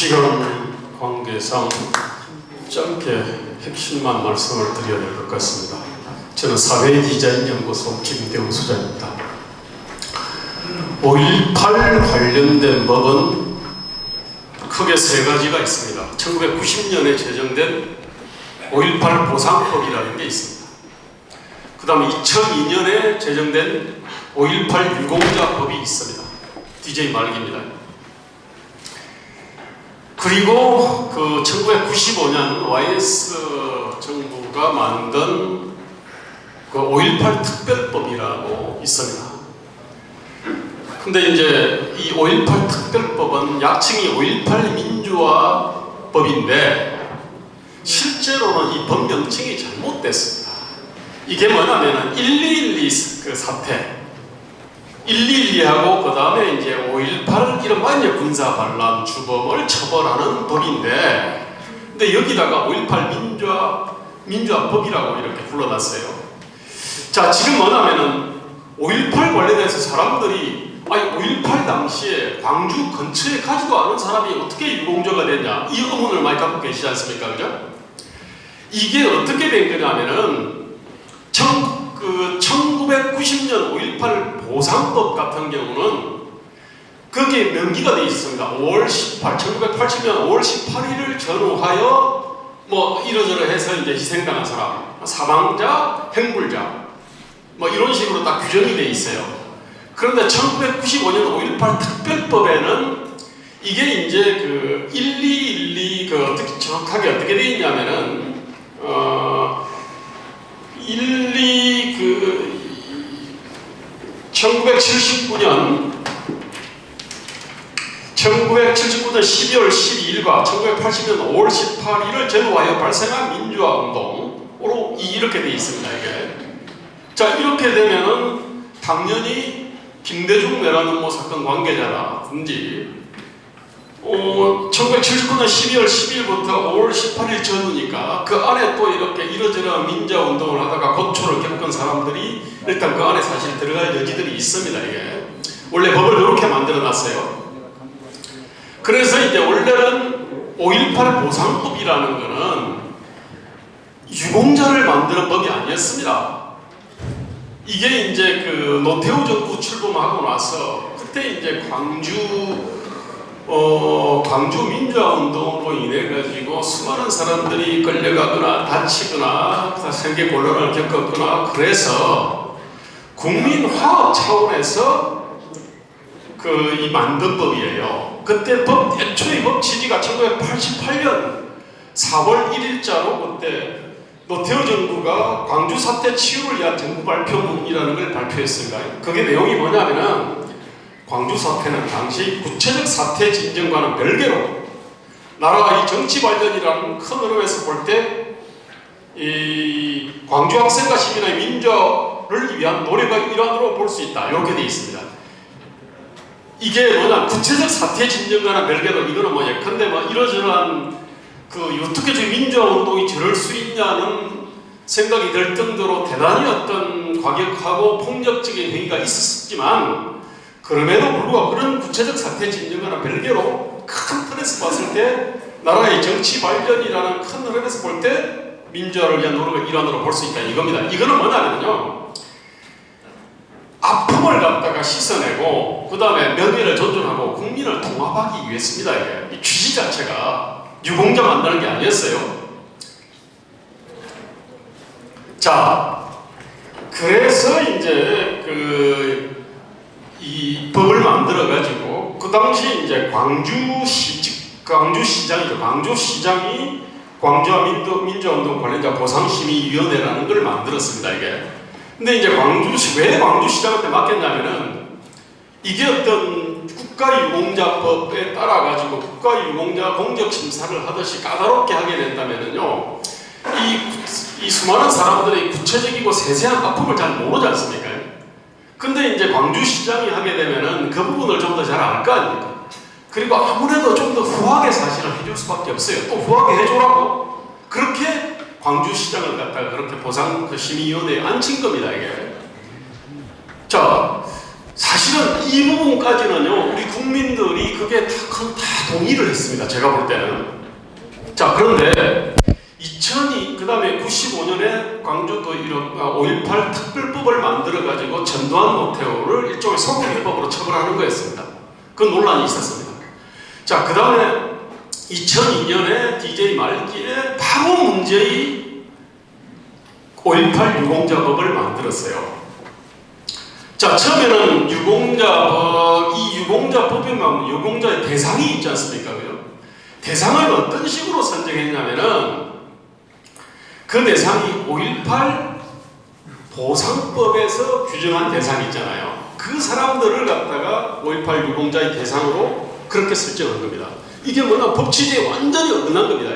시간 관계상 짧게 핵심만 말씀을 드려야 될 것 같습니다. 저는 사회디자인연구소 김대우 소장입니다. 5.18 관련된 법은 크게 세 가지가 있습니다. 1990년에 제정된 5.18 보상법이라는 게 있습니다. 그 다음에 2002년에 제정된 5.18 유공자법이 있습니다. DJ 말기입니다. 그리고 그 1995년 YS 정부가 만든 그 5.18 특별법이라고 있습니다. 근데 이제 이 5.18 특별법은 약칭이 5.18 민주화법인데 실제로는 이 법 명칭이 잘못됐습니다. 이게 뭐냐면은 1212 그 사태, 112하고 그 다음에 이제 5.18 이런 완전 군사 반란 주범을 처벌하는 법인데, 근데 여기다가 5.18 민주화법이라고 이렇게 불러놨어요. 자, 지금 뭐냐면은 5.18 관련해서 사람들이 아니 5.18 당시에 광주 근처에 가지도 않은 사람이 어떻게 유공자가 됐냐 이 의문을 많이 갖고 계시지 않습니까? 그죠? 이게 어떻게 된 거냐면은 1990년 5.18 보상법 같은 경우는 거기에 명기가 되어 있습니다. 5월 18, 1980년 5월 18일을 전후하여 뭐 이러저러 해서 이제 희생당한 사람, 사망자, 행불자 뭐 이런 식으로 딱 규정이 되어 있어요. 그런데 1995년 5.18 특별법에는 이게 이제 그 1212 그 어떻게 정확하게 어떻게 되어 있냐면은 1979년 12월 12일과 1980년 5월 18일을 전후하여 발생한 민주화운동으로 이렇게 되어 있습니다. 이게. 자, 이렇게 되면은 당연히 김대중 내라는 뭐 사건 관계자라든지 1979년 12월 10일부터 5월 18일 전후니까 그 안에 또 이렇게 이러저러한 민주화운동을 하다가 고초를 겪은 사람들이 일단 그 안에 사실 들어갈 여지들이 있습니다. 이게 원래 법을 이렇게 만들어놨어요. 그래서 이제 원래는 5.18 보상법이라는 거는 유공자를 만드는 법이 아니었습니다. 이게 이제 그 노태우 정부 출범하고 나서 그때 이제 광주 민주화운동으로 인해 가지고 수많은 사람들이 끌려가거나 다치거나 생계 곤란을 겪었거나 그래서 국민화합 차원에서 이 만든 법이에요. 그때 애초에 법 취지가 1988년 4월 1일자로 그때 노태우 정부가 광주 사태 치유를 위한 정부 발표문이라는 걸 발표했습니다. 그게 내용이 뭐냐면은 광주 사태는 당시 구체적 사태 진정과는 별개로 나라가 이 정치 발전이라는 큰 흐름에서 볼 때 이 광주 학생과 시민의 민주화를 위한 노력의 일환으로 볼 수 있다. 이렇게 되어 있습니다. 이게 뭐냐 구체적 사태 진정과는 별개로 이거는 뭐 예컨대 뭐 이러저러한 어떻게 저 민주화 운동이 저럴 수 있냐는 생각이 들 정도로 대단히 어떤 과격하고 폭력적인 행위가 있었지만 그럼에도 불구하고 그런 구체적 사태 진정과는 별개로 큰 틀에서 봤을 때 나라의 정치 발전이라는 큰 흐름에서 볼 때 민주화를 위한 노력의 일환으로 볼 수 있다 이겁니다. 이거는 뭐냐면요 아픔을 갖다가 씻어내고 그 다음에 명예를 존중하고 국민을 통합하기 위해서입니다. 이게 이 취지 자체가 유공자 만드는 게 아니었어요. 자, 그래서 이제 이 법을 만들어 가지고 그 당시 이제 광주시장이죠. 광주시장이 광주와 민주화운동 관련자 보상심의위원회라는 걸 만들었습니다. 이게. 근데 이제 왜 광주시장한테 맡겼냐면은 이게 어떤 국가유공자법에 따라 가지고 국가유공자 공적심사를 하듯이 까다롭게 하게 된다면은요 이 수많은 사람들이 구체적이고 세세한 아픔을 잘 모르지 않습니까? 근데 이제 광주시장이 하게 되면은 그 부분을 좀 더 잘 알 거 아닙니까? 그리고 아무래도 좀 더 후하게 사실을 해줄 수밖에 없어요. 또 후하게 해주라고 그렇게 광주시장을 갖다가 그렇게 심의위원회에 앉힌 겁니다. 이게. 자, 사실은 이 부분까지는요 우리 국민들이 그게 다 동의를 했습니다. 제가 볼 때는. 자, 그런데 2002, 그 다음에 95년에 광주도 5.18 특별법을 만들어가지고 전두환 노태우를 일종의 소급해법으로 처벌하는 거였습니다. 그 논란이 있었습니다. 자, 그 다음에 2002년에 DJ 말기에 바로 문제의 5.18 유공자법을 만들었어요. 자, 처음에는 유공자법, 이 유공자법이면 유공자의 대상이 있지 않습니까? 그죠? 대상을 어떤 식으로 선정했냐면은 그 대상이 5.18 보상법에서 규정한 대상이 있잖아요. 그 사람들을 갖다가 5.18 유공자의 대상으로 그렇게 설정한 겁니다. 이게 뭐냐, 법 취지에 완전히 어긋난 겁니다.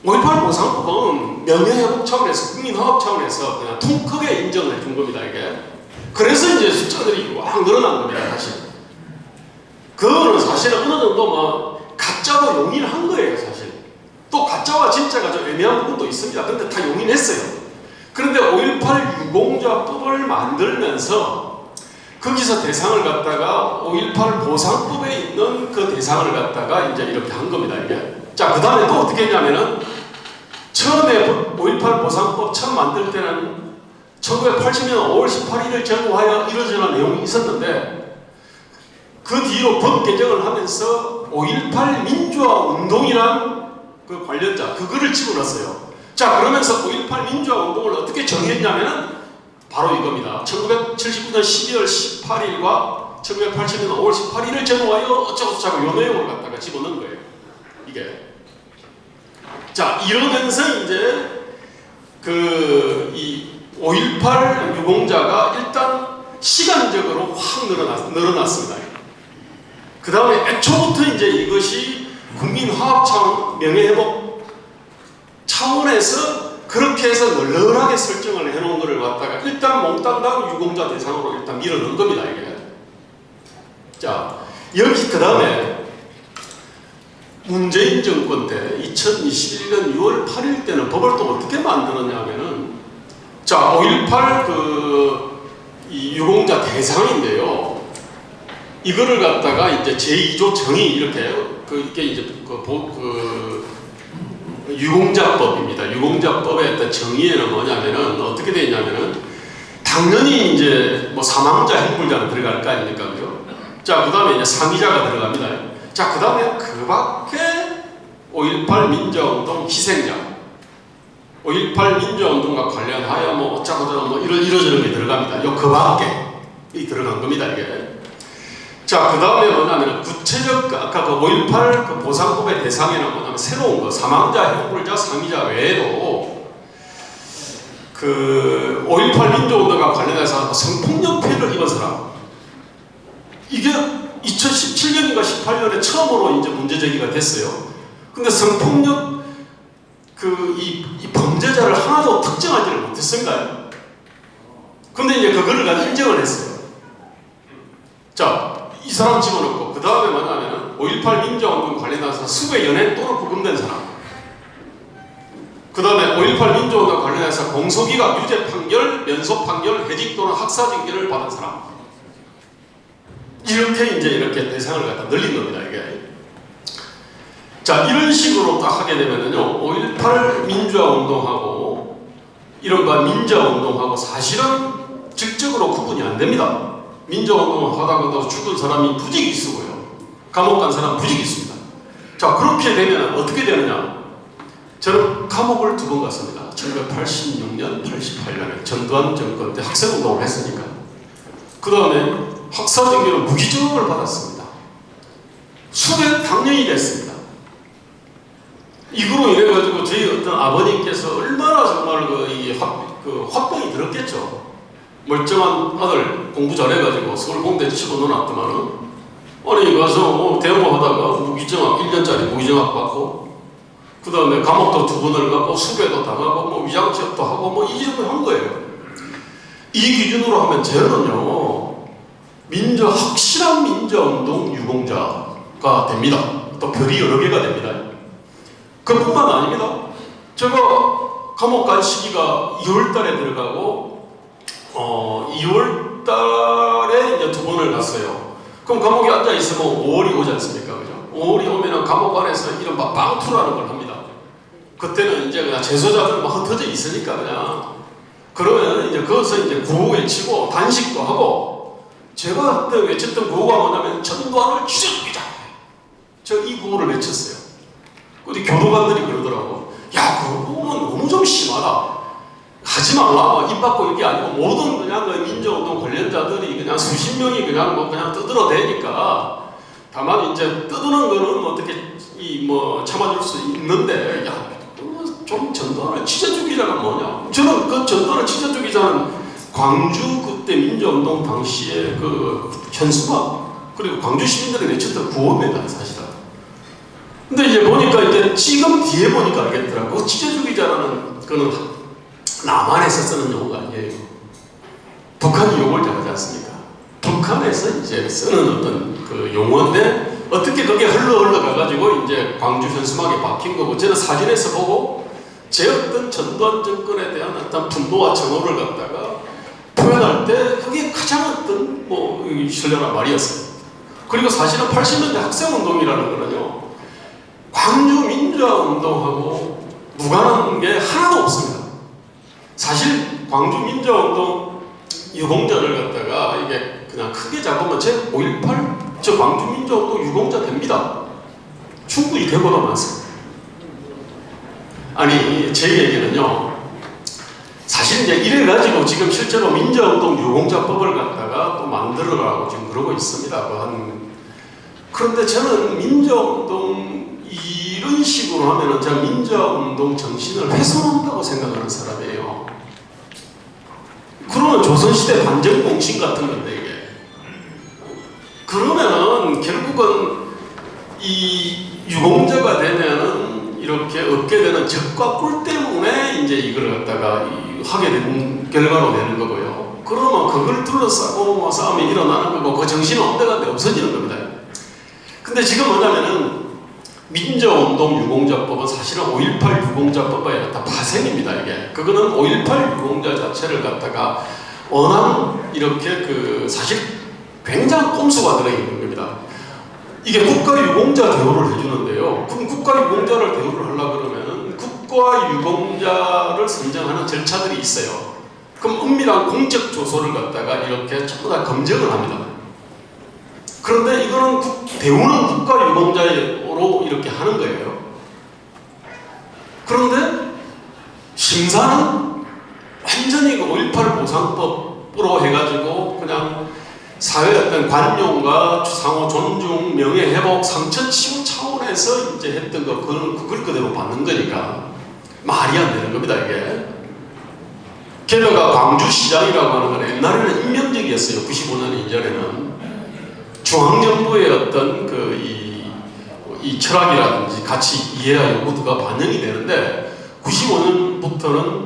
5.18 보상법은 명예회복 차원에서, 국민화합 차원에서 그냥 통 크게 인정을 해준 겁니다, 이게. 그래서 이제 숫자들이 확 늘어난 겁니다, 사실. 그거는 사실은 어느 정도 뭐, 가짜도 용인한 거예요, 사실. 또 가짜와 진짜가 좀 애매한 부분도 있습니다. 근데 다 용인했어요. 그런데 5.18 유공자법을 만들면서 거기서 대상을 갖다가 5.18 보상법에 있는 그 대상을 갖다가 이제 이렇게 한 겁니다, 이게. 자, 그 다음에 또 어떻게 했냐면은 처음에 5.18 보상법 처음 만들 때는 1980년 5월 18일을 전후하여 이러저런 내용이 있었는데 그 뒤로 법 개정을 하면서 5.18 민주화 운동이란 그 관련자 그거를 집어넣었어요. 자, 그러면서 5.18 민주화 운동을 어떻게 정의했냐면은 바로 이겁니다. 1979년 12월 18일과 1980년 5월 18일을 전후하여 어쩌고저쩌고 요 내용을 갖다가 집어넣은 거예요. 이게. 자, 이러면서 이제 이 5.18 유공자가 일단 시간적으로 확 늘어났습니다. 그 다음에 애초부터 이제 이것이 국민화합 차원, 명예회복 차원에서 그렇게 해서 널널하게 설정을 해놓은 것을 갖다가 일단 몽땅당 유공자 대상으로 일단 밀어넣은 겁니다, 이게. 자, 여기 그 다음에 문재인 정권 때 2021년 6월 8일 때는 법을 또 어떻게 만들었냐면은 자, 5.18 이 유공자 대상인데요. 이거를 갖다가 이제 제2조 정의 이렇게 이게 이제 유공자법입니다. 유공자법의 어떤 정의에는 뭐냐면은 어떻게 되어 있냐면은 당연히 이제 뭐 사망자, 행불자는 들어갈 거 아닙니까, 그죠? 자, 그 다음에 이제 상위자가 들어갑니다. 자, 그 다음에 그 밖에 5.18 민주화운동 희생자, 5.18 민주화운동과 관련하여 뭐 어쩌고저쩌고 뭐 이러저런 게 들어갑니다. 요 그 밖에 들어간 겁니다, 이게. 자, 그 다음에 뭐냐면 구체적 아까 그 5.18 그 보상법의 대상에는 뭐냐면 새로운 거 사망자, 행불자, 상위자 외에도 그 5.18 민주운동과 관련해서 성폭력 피해를 입은 사람 이게 2017년인가 18년에 처음으로 이제 문제 제기가 됐어요. 근데 성폭력 이 범죄자를 하나도 특정하지를 못했습니다. 근데 이제 그거를 가지고 인정을 했어요. 자, 이 사람 집어넣고 그 다음에 뭐냐면 5.18 민주화운동 관련해서 수배 연행 또는 구금된 사람, 그 다음에 5.18 민주화운동 관련해서 공소기각 유죄 판결, 면소 판결, 해직 또는 학사 징계를 받은 사람, 이렇게 이제 이렇게 대상을 갖다 늘린 겁니다, 이게. 자, 이런 식으로 딱 하게 되면은요, 5.18 민주화운동하고 이른바 민주화운동하고 사실은 직접으로 구분이 안 됩니다. 민주화운동을 하다가 죽은 사람이 부지기수고요. 감옥 간 사람 부지기수입니다. 자, 그렇게 되면 어떻게 되느냐? 저는 감옥을 2번 갔습니다. 1986년, 88년에 전두환 정권 때 학생운동을 했으니까. 그 다음에 학사징계로 무기징역을 받았습니다. 수배 당연히 됐습니다. 이거로 인해가지고 저희 어떤 아버님께서 얼마나 정말 화병이 들었겠죠. 멀쩡한 아들 공부 잘해가지고 서울 공대에 집어넣어놨더만은 아니 가서 대학원 하다가 무기징역 1년짜리 무기징역 받고 그 다음에 감옥도 2번을 가고 수배도 당하고 뭐 위장죄도 하고 뭐 이 정도 한 거예요. 이 기준으로 하면 쟤는요 확실한 민주화운동 유공자가 됩니다. 또 별이 여러 개가 됩니다. 그뿐만 아닙니다. 제가 감옥 간 시기가 2월달에 들어가고 2월달에 이제 2번을 갔어요. 그럼 감옥에 앉아 있으면 5월이 오지 않습니까? 그죠? 5월이 오면은 감옥 안에서 이른바 방투라는 걸 합니다. 그때는 이제 그냥 재소자들 막 흩어져 있으니까 그러면 이제 거기서 이제 구호 외치고 단식도 하고, 제가 그때 외쳤던 구호가 뭐냐면 전두환을 찢어주자. 저 이 구호를 외쳤어요. 근데 교도관들이 그러더라고. 야, 그거는 너무 좀 심하다. 하지 말라. 입 밖고 이게 아니고 모든 그냥 그 민주운동 관련자들이 그냥 수십 명이 그냥 그냥 떠들어대니까, 다만 이제 떠드는 거는 어떻게 참아줄 수 있는데, 야, 좀 전두환을 찢어주기자가 뭐냐? 저는 그 전두환을 찢어주기자는 광주 그때 민주운동 당시에 그 현수막, 그리고 광주 시민들이 외쳤던 구호입니다, 사실은. 근데 이제 보니까 이제 지금 뒤에 보니까 알겠더라고. 찢어주기자라는 그는 남한에서 쓰는 용어가 아니에요. 북한이 용어를 잘하지 않습니까? 북한에서 이제 쓰는 어떤 그 용어인데, 어떻게 그게 흘러가가지고 이제 광주 현수막에 박힌 거고, 저는 사진에서 보고 제 어떤 전두환 정권에 대한 어떤 분노와 정오를 갖다가 표현할 때 그게 가장 어떤 신랄한 말이었어요. 그리고 사실은 80년대 학생운동이라는 거는요, 광주 민주화운동하고 무관한 게 하나도 없습니다. 사실 광주 민주화운동 유공자를 갖다가 이게 그냥 크게 잡으면 제 5.18 저 광주 민주화운동 유공자 됩니다. 충분히 되고도 많습니다. 아니, 제 얘기는요, 사실 이제 이래가지고 지금 실제로 민주화운동 유공자법을 갖다가 또 만들어가고 지금 그러고 있습니다. 그런데 저는 민주화운동 이런 식으로 하면은 제가 민주화운동 정신을 훼손한다고 생각하는 사람이에요. 그러면 조선시대 반정공신 같은 건데, 이게. 그러면은 결국은 이 유공자가 되면은 이렇게 얻게 되는 적과 꿀 때문에 이제 이걸 갖다가 하게 된 결과로 되는 거고요. 그러면 그걸 둘러싸고 싸움이 일어나는 거고, 그 정신은 온데간데 없어지는 겁니다. 근데 지금 뭐냐면은 민주운동 유공자법은 사실은 5.18 유공자법과의 어떤 파생입니다. 이게 그거는 5.18 유공자 자체를 갖다가 워낙 이렇게 사실 굉장한 꼼수가 들어있는 겁니다. 이게 국가 유공자 대우를 해주는데요. 그럼 국가 유공자를 대우를 하려고 그러면은 국가 유공자를 선정하는 절차들이 있어요. 그럼 은밀한 공적 조서를 갖다가 이렇게 전부 다 검증을 합니다. 그런데 이거는 대우는 국가 유공자로 이렇게 하는 거예요. 그런데 심사는 완전히 5.18 보상법으로 해가지고 그냥 사회의 어떤 관용과 상호 존중, 명예 회복, 상처 치유 차원에서 이제 했던 그걸 그대로 받는 거니까 말이 안 되는 겁니다, 이게. 게다가 광주시장이라고 하는 건 옛날에는 임명직이었어요. 95년 이전에는. 중앙정부의 어떤 이 철학이라든지 가치 이해와 요구가 반영이 되는데, 95년부터는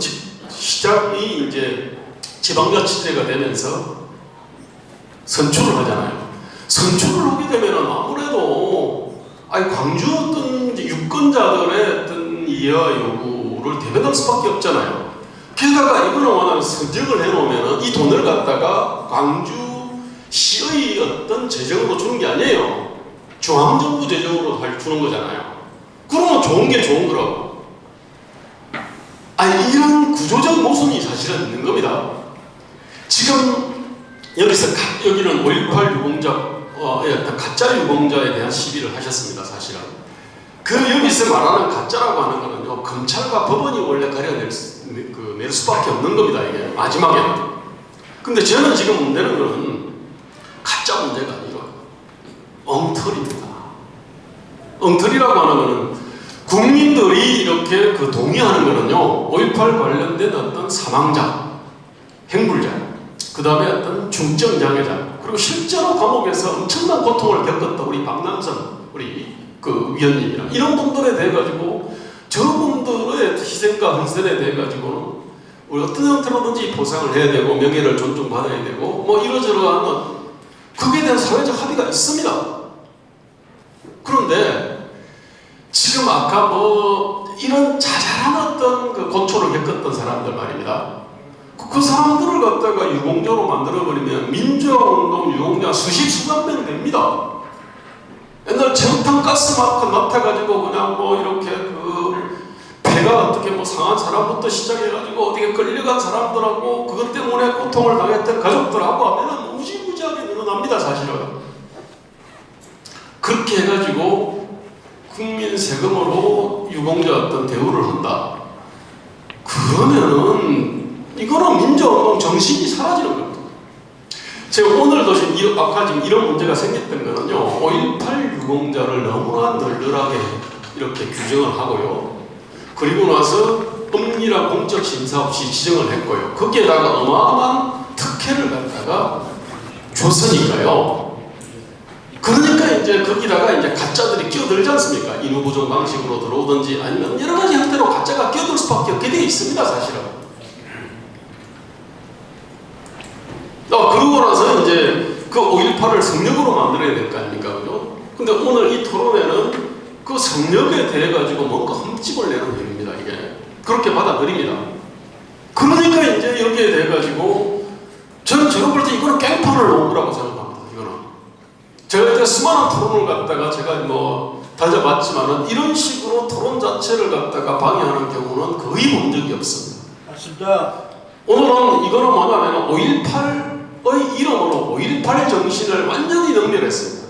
시장이 이제 지방자치제가 되면서 선출을 하잖아요. 선출을 하게 되면 아무래도 광주 어떤 유권자들의 어떤 이해와 요구를 대변할 수밖에 없잖아요. 게다가 이거는 워낙 선정을 해놓으면 이 돈을 갖다가 광주시의 어떤 재정으로 주는 게 아니에요. 중앙정부 재정으로 주는 거잖아요. 그러면 좋은 게 좋은 거라고. 이런 구조적 모순이 사실은 있는 겁니다. 지금 여기는 5.18 유공자, 어떤 가짜 유공자에 대한 시비를 하셨습니다, 사실은. 여기서 말하는 가짜라고 하는 거는요, 검찰과 법원이 원래 가려낼 낼 수밖에 없는 겁니다, 이게. 마지막에는. 근데 저는 지금 문제는 거는 가짜 문제가 아니라 엉터리입니다. 엉터리라고 하는 거는 국민들이 이렇게 동의하는 거는요, 5.18 관련된 어떤 사망자, 행불자, 그 다음에 어떤 중증장애자, 그리고 실제로 감옥에서 엄청난 고통을 겪었던 우리 박남선 우리 위원님이랑 이런 분들에 대해 가지고 저분들의 희생과 헌신에 대해 가지고는 우리 어떤 형태로든지 보상을 해야 되고 명예를 존중받아야 되고 이러저러한 그에 대한 사회적 합의가 있습니다. 그런데 지금 아까 이런 자잘한 어떤 고초를 겪었던 사람들 말입니다. 그 사람들을 갖다가 유공자로 만들어버리면 민주화운동 유공자 수십 수만 명 됩니다. 맨날 정통 가스마크 맡아가지고 그냥 뭐 이렇게 그 배가 어떻게 뭐 상한 사람부터 시작해가지고 어떻게 끌려간 사람들하고 그것 때문에 고통을 당했던 가족들하고 하면은 무지무지하게 늘어납니다, 사실은. 그렇게 해가지고 국민 세금으로 유공자 어떤 대우를 한다. 그러면은 이거는 민주운동 정신이 사라지는 겁니다. 제가 오늘도 지금 아까 지금 이런 문제가 생겼던 거는요, 5.18 유공자를 너무나 널널하게 이렇게 규정을 하고요. 그리고 나서 엄밀한 공적 심사 없이 지정을 했고요. 거기에다가 어마어마한 특혜를 갖다가 줬으니까요. 그러니까 이제 거기다가 이제 가짜들이 끼어들지 않습니까? 인후보정 방식으로 들어오든지 아니면 여러 가지 형태로 가짜가 끼어들 수밖에 없게 되어 있습니다, 사실은. 그러고 나서 이제 그 5.18을 성역으로 만들어야 될 거 아닙니까? 그죠? 근데 오늘 이 토론회는 그 성역에 대해 가지고 뭔가 흠집을 내는 일입니다, 이게. 그렇게 받아들입니다. 그러니까 이제 여기에 대해 가지고 저는 제가 볼 때 이거는 깽판을 놓은 거라고 생각합니다, 이거는. 제가 이제 수많은 토론을 갖다가 제가 뭐 다져봤지만은 이런 식으로 토론 자체를 갖다가 방해하는 경우는 거의 본 적이 없습니다. 맞습니다. 오늘은 이거는 뭐냐면 5.18의 이름으로 5.18의 정신을 완전히 능멸했습니다.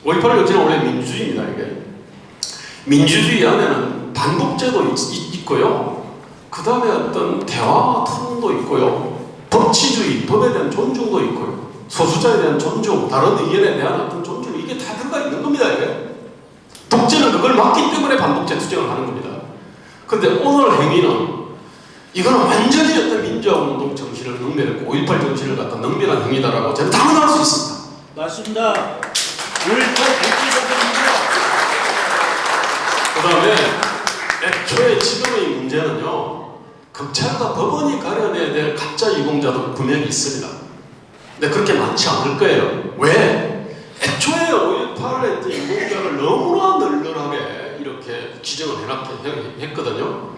5.18 정신은 원래 민주주의입니다, 이게. 민주주의 안에는 반독제도 있고요. 그 다음에 어떤 대화 토론도 있고요. 법치주의, 법에 대한 존중도 있고요. 소수자에 대한 존중, 다른 의견에 대한 어떤 존중, 이게 다 들어가 있는 겁니다, 이게. 독재는 그걸 막기 때문에 반독재 투쟁을 하는 겁니다. 근데 오늘 행위는 이거는 완전히 어떤 민주화운동 정신을 능멸했고 5.18 정신을 갖다 능멸한 행위다라고 저는 단언할 수 있습니다. 맞습니다. 5.18 독재자입니다. 그 다음에 애초에 지금의 문제는요, 검찰과 법원이 가려내야 될 가짜 유공자도 분명히 있습니다. 근데 그렇게 많지 않을 거예요. 왜? 애초에 5.18의 유공자를 너무나 널널하게 이렇게 지정을 했거든요.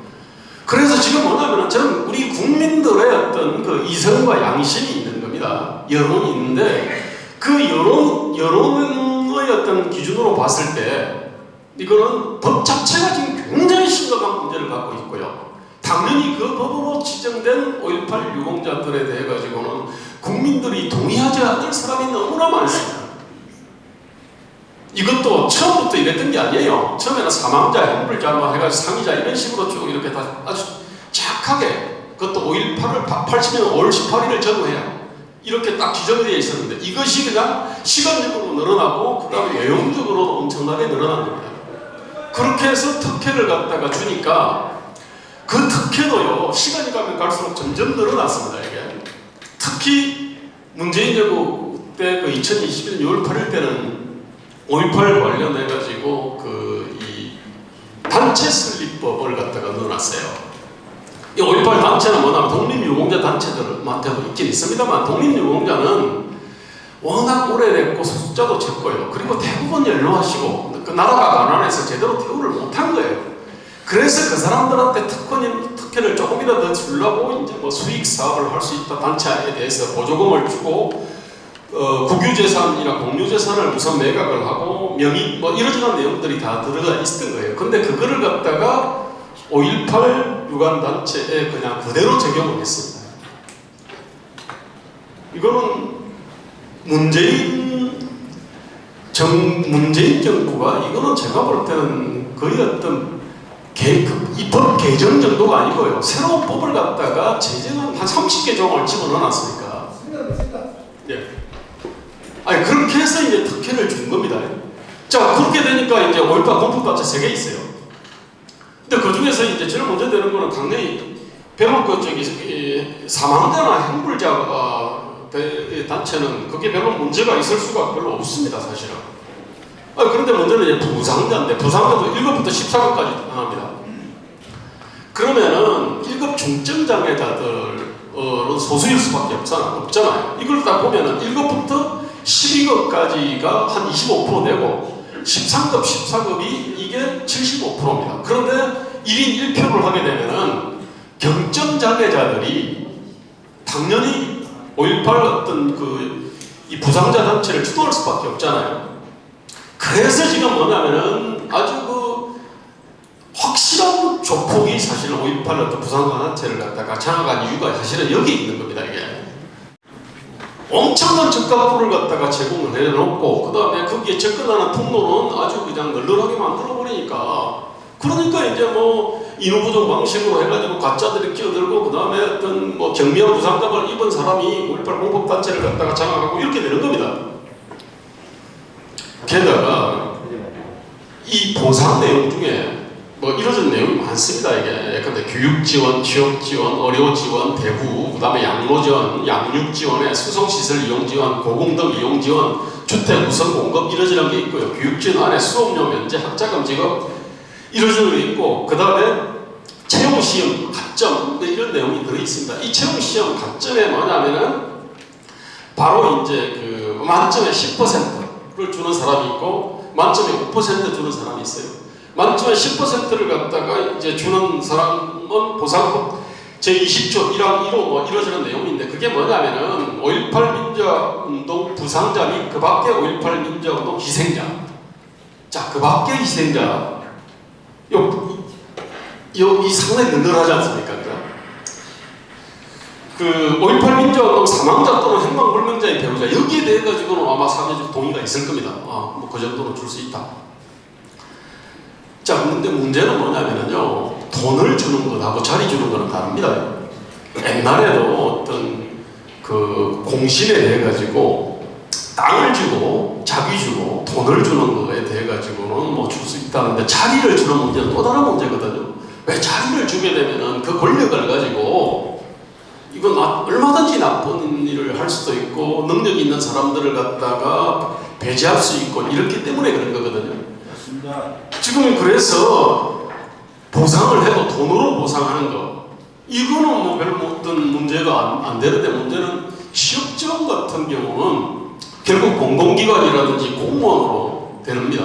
그래서 지금 뭐냐면은 저는 우리 국민들의 어떤 그 이성과 양심이 있는 겁니다. 여론이 있는데 그 여론의 어떤 기준으로 봤을 때 이거는 법 자체가 지금 굉장히 심각한 문제를 갖고 있고요. 당연히 그 법으로 지정된 5.18 유공자들에 대해 가지고는 국민들이 동의하지 않을 사람이 너무나 많습니다. 이것도 처음부터 이랬던 게 아니에요. 처음에는 사망자, 행불자, 해가지고 상위자 이런 식으로 쭉 이렇게 다 아주 착하게 그것도 5.18을 80년 5월 18일을 적어야 이렇게 딱 지정되어 있었는데 이것이 그냥 시간적으로 늘어나고 그 다음에 외형적으로 엄청나게 늘어난 겁니다. 그렇게 해서 특혜를 갖다가 주니까 그 특혜도요 시간이 가면 갈수록 점점 늘어났습니다. 이게 특히 문재인 정부 때 그 2021년 6월 8일 때는 5.18 관련해가지고 이 단체 설립법을 갖다가 넣어놨어요. 이 5.18 단체는 뭐냐면 독립유공자 단체들한테도 있긴 있습니다만 독립유공자는 워낙 오래됐고 소속자도 적고요. 그리고 대부분 연로하시고 그 나라가 가난해서 제대로 대우를 못한 거예요. 그래서 그 사람들한테 특혜를 조금이라도 더 주려고 이제 뭐 수익 사업을 할 수 있다 단체에 대해서 보조금을 주고 국유재산이나 공유재산을 우선 매각을 하고 명의 뭐 이러저런 내용들이 다 들어가 있었던 거예요. 근데 그거를 갖다가 5.18 유관단체에 그냥 그대로 적용을 했습니다. 이거는 문재인 정부가 이거는 제가 볼 때는 거의 어떤 입법 개정 정도가 아니고요. 새로운 법을 갖다가 제정한 한 30개 종을 집어넣어놨으니까. 예. 아니 그렇게 해서 이제 특혜를 준 겁니다. 자 그렇게 되니까 이제 5.18 공통단체 3개 있어요. 근데 그 중에서 이제 제일 먼저 되는 거는 당연히 별로 사망자나 행불자 단체는 그게 별로 문제가 있을 수가 별로 없습니다, 사실은. 그런데 문제는 이제 부상자인데 부상자도 1급부터 14급까지 합니다. 그러면은 1급 중증장애자들은 소수일 수밖에 없잖아요. 이걸 딱 보면은 1급부터 12급까지가 한 25% 되고 13급, 14급이 이게 75%입니다. 그런데 1인 1표를 하게 되면은 경증장애자들이 당연히 5.18 어떤 이 부상자 단체를 주도할 수밖에 없잖아요. 그래서 지금 뭐냐면은 아주 그 확실한 조폭이 사실은 5.18 어떤 부산관한체를 갖다가 장악한 이유가 사실은 여기 있는 겁니다. 이게 엄청난 적합부를 갖다가 제공을 해놓고 그 다음에 거기에 접근하는 통로는 아주 그냥 널널하게 만들어 버리니까, 그러니까 이제 뭐 인후부정 방식으로 해가지고 가짜들이 끼어들고 그 다음에 어떤 뭐 경미한 부상감을 입은 사람이 5.18 공법단체를 갖다가 장악하고 이렇게 되는 겁니다. 게다가 이 보상 내용 중에 뭐 이뤄진 내용이 많습니다. 이게 예컨대 교육 지원, 취업 지원, 의료 지원, 대구, 그다음에 양로 지원, 양육 지원에 수송 시설 이용 지원, 고공등 이용 지원, 주택 우선 공급 이뤄지는 게 있고요. 교육 지원 안에 수업료 면제, 학자금 지급 이뤄지는 게 있고, 그다음에 채용 시험 가점 이런 내용이 들어 있습니다. 이 채용 시험 가점에 뭐냐면은 바로 이제 그 만점에 10%를 주는 사람이 있고 만점에 5% 주는 사람이 있어요. 만점에 10%를 갖다가 이제 주는 사람은 보상 제20조 1항 1호 뭐 이루어지는 내용인데, 그게 뭐냐면은 5.18 민주화운동 부상자 및 그 밖에 5.18 민주화운동 희생자, 자 그 밖에 희생자 이 상당히 널널하지 않습니까? 그 5.18 민주화운동 사망자 또는 행방불명자의 배우자 여기에 대해 가지고는 아마 사회적 동의가 있을 겁니다. 뭐 그 정도는 줄 수 있다. 자, 근데 문제는 뭐냐면요, 돈을 주는 것하고 자리 주는 거는 다릅니다. 옛날에도 어떤 그 공신에 대해 가지고 땅을 주고 자기 주고 돈을 주는 거에 대해 가지고는 뭐 줄 수 있다는데, 자리를 주는 문제는 또 다른 문제거든요. 왜 자리를 주게 되면은 그 권력을 가지고 이건 얼마든지 나쁜 일을 할 수도 있고 능력 있는 사람들을 갖다가 배제할 수 있고 이렇기 때문에 그런 거거든요. 지금 그래서 보상을 해도 돈으로 보상하는 거, 이거는 뭐 별로 어떤 문제가 안 되는데, 문제는 취업 지원 같은 경우는 결국 공공기관이라든지 공무원으로 됩니다.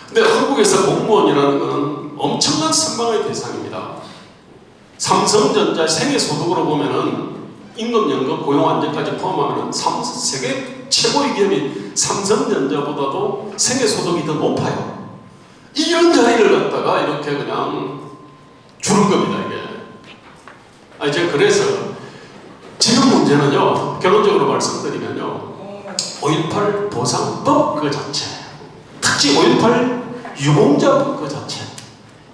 근데 한국에서 공무원이라는 것은 엄청난 선망의 대상입니다. 삼성전자 생애소득으로 보면은 임금연금, 고용안정까지 포함하면 세계 최고의 기업인 삼성전자보다도 생애소득이 더 높아요. 이런 자리를 갖다가 이렇게 그냥 주는 겁니다, 이게. 제가 그래서 지금 문제는요, 결론적으로 말씀드리면요, 5.18 보상법 그 자체, 특히 5.18 유공자법 그 자체,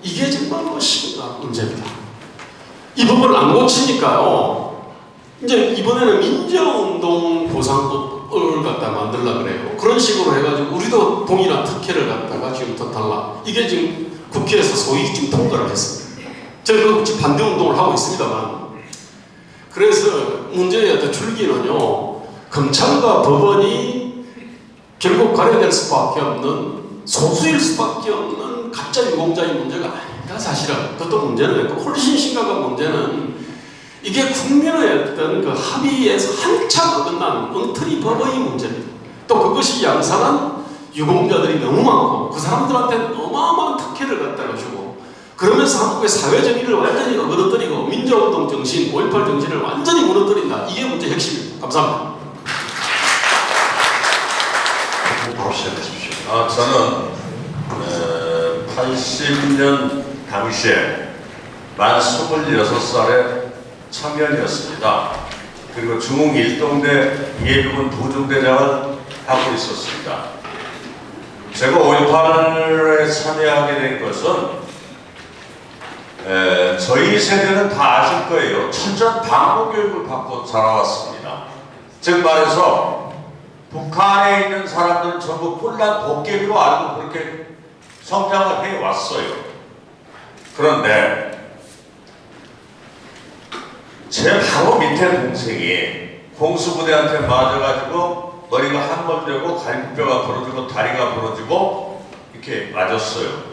이게 정말로 심각한 문제입니다. 이 부분을 안 고치니까요, 이제 이번에는 민주운동 보상법을 갖다 만들려고 그래요. 그런 식으로 해가지고 우리도 동일한 특혜를 갖다가 지금 더 달라. 이게 지금 국회에서 소위 지금 통과를 했습니다. 저는 지금 반대 운동을 하고 있습니다만, 그래서 문제의 어떤 줄기는요, 검찰과 법원이 결국 가려낼 수밖에 없는, 소수일 수밖에 없는 가짜 유공자의 문제가 아닙니다. 사실은 그것도 문제는 있고, 훨씬 심각한 문제는 이게 국민의 어떤 그 합의에서 한참 어긋난 엉터리 법의 문제입니다. 또 그것이 양산한 유공자들이 너무 많고 그 사람들한테 어마어마한 특혜를 갖다가 주고, 그러면서 한국의 사회정의를 완전히 무너뜨리고 민주운동 정신, 5.18 정신을 완전히 무너뜨린다. 이게 문제 핵심입니다. 감사합니다. 저는 80년 당시에 만 26살의 청년이었습니다. 그리고 중흥 일동대 예비군 부중대장을 하고 있었습니다. 제가 5.18에 참여하게 된 것은 저희 세대는 다 아실 거예요. 철저한 방어 교육을 받고 자라왔습니다. 즉 말해서 북한에 있는 사람들은 전부 뿔난 도깨비로 알고 그렇게 성장을 해왔어요. 그런데 제 바로 밑에 동생이 공수부대한테 맞아가지고 머리가 한번되고 갈비뼈가 부러지고 다리가 부러지고 이렇게 맞았어요.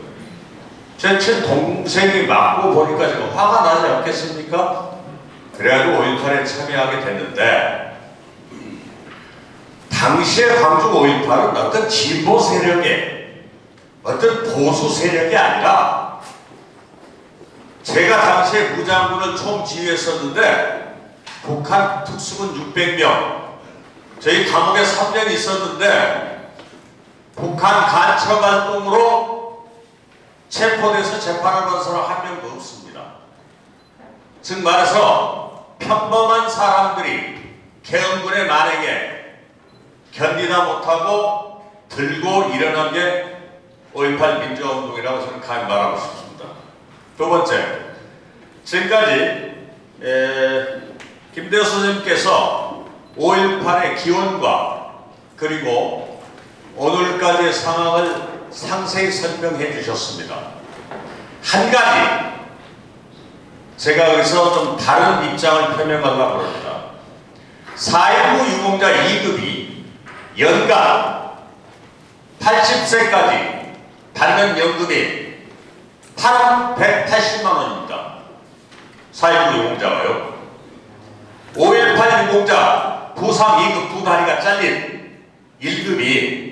제 동생이 맞고 보니까 제가 화가 나지 않겠습니까? 그래가지고 5.18에 참여하게 됐는데, 당시에 광주 5.18은 어떤 진보 세력의 어떤 보수 세력이 아니라, 제가 당시에 무장군을 총지휘했었는데 북한 특수군 600명, 저희 감옥에 3년 있었는데 북한 간 간첩 활동으로 체포돼서 재판을 받은 사람 한 명도 없습니다. 즉 말해서 평범한 사람들이 계엄군의 만행에 견디다 못하고 들고 일어난 게 5.18 민주화운동이라고 저는 감히 말하고 싶습니다. 두 번째, 지금까지 김대호 선생님께서 5.18의 기원과 그리고 오늘까지의 상황을 상세히 설명해 주셨습니다. 한 가지 제가 여기서 좀 다른 입장을 표명하려고 합니다. 4.19 유공자 2급이 연간 80세까지 받는 연금이 8억 180만 원입니다. 4.19 유공자가요. 5.18 유공자 부상 2급 두 다리가 잘린 1급이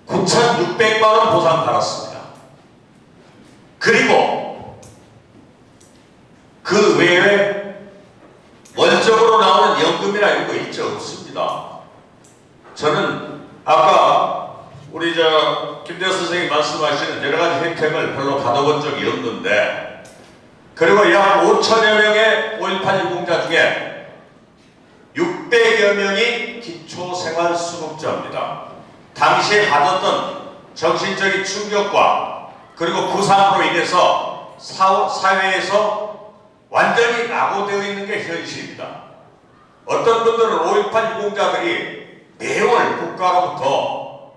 9,600만 원 보상 받았습니다. 그리고 그 외에 원적으로 나오는 연금이나 이런 거 있죠? 없습니다. 저는 아까 우리 김대호 선생님이 말씀하시는 여러 가지 혜택을 별로 받아본 적이 없는데, 그리고 약 5천여 명의 5.18 유공자 중에 600여 명이 기초생활수급자입니다. 당시에 받았던 정신적인 충격과 그리고 부상으로 인해서 사회에서 완전히 낙오되어 있는 게 현실입니다. 어떤 분들은 5.18 유공자들이 매월 국가로부터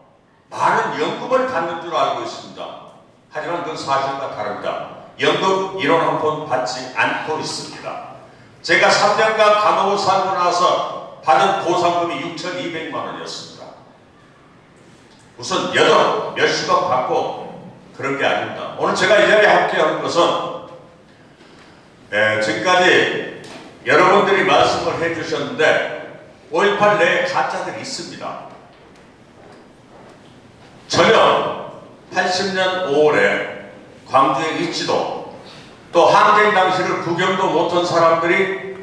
많은 연금을 받는 줄 알고 있습니다. 하지만 그건 사실과 다릅니다. 연금 1원 한 푼 받지 않고 있습니다. 제가 3년간 감옥을 살고 나서 받은 보상금이 6,200만 원이었습니다. 우선 몇십억 받고 그런 게 아닙니다. 오늘 제가 이 자리에 함께하는 것은 지금까지 여러분들이 말씀을 해주셨는데 5.18 내에 가짜들이 있습니다. 전혀 80년 5월에 광주에 있지도 또 항쟁 당시를 구경도 못한 사람들이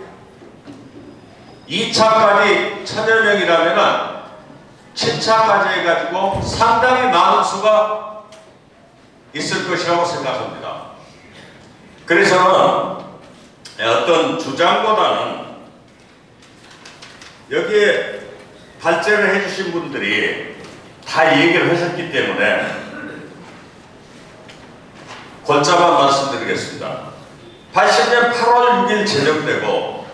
2차까지 1,000여 명이라면 7차까지 해가지고 상당히 많은 수가 있을 것이라고 생각합니다. 그래서 어떤 주장보다는 여기에 발제를 해주신 분들이 다 얘기를 하셨기 때문에 권짜만 말씀드리겠습니다. 80년 8월 6일 제정되고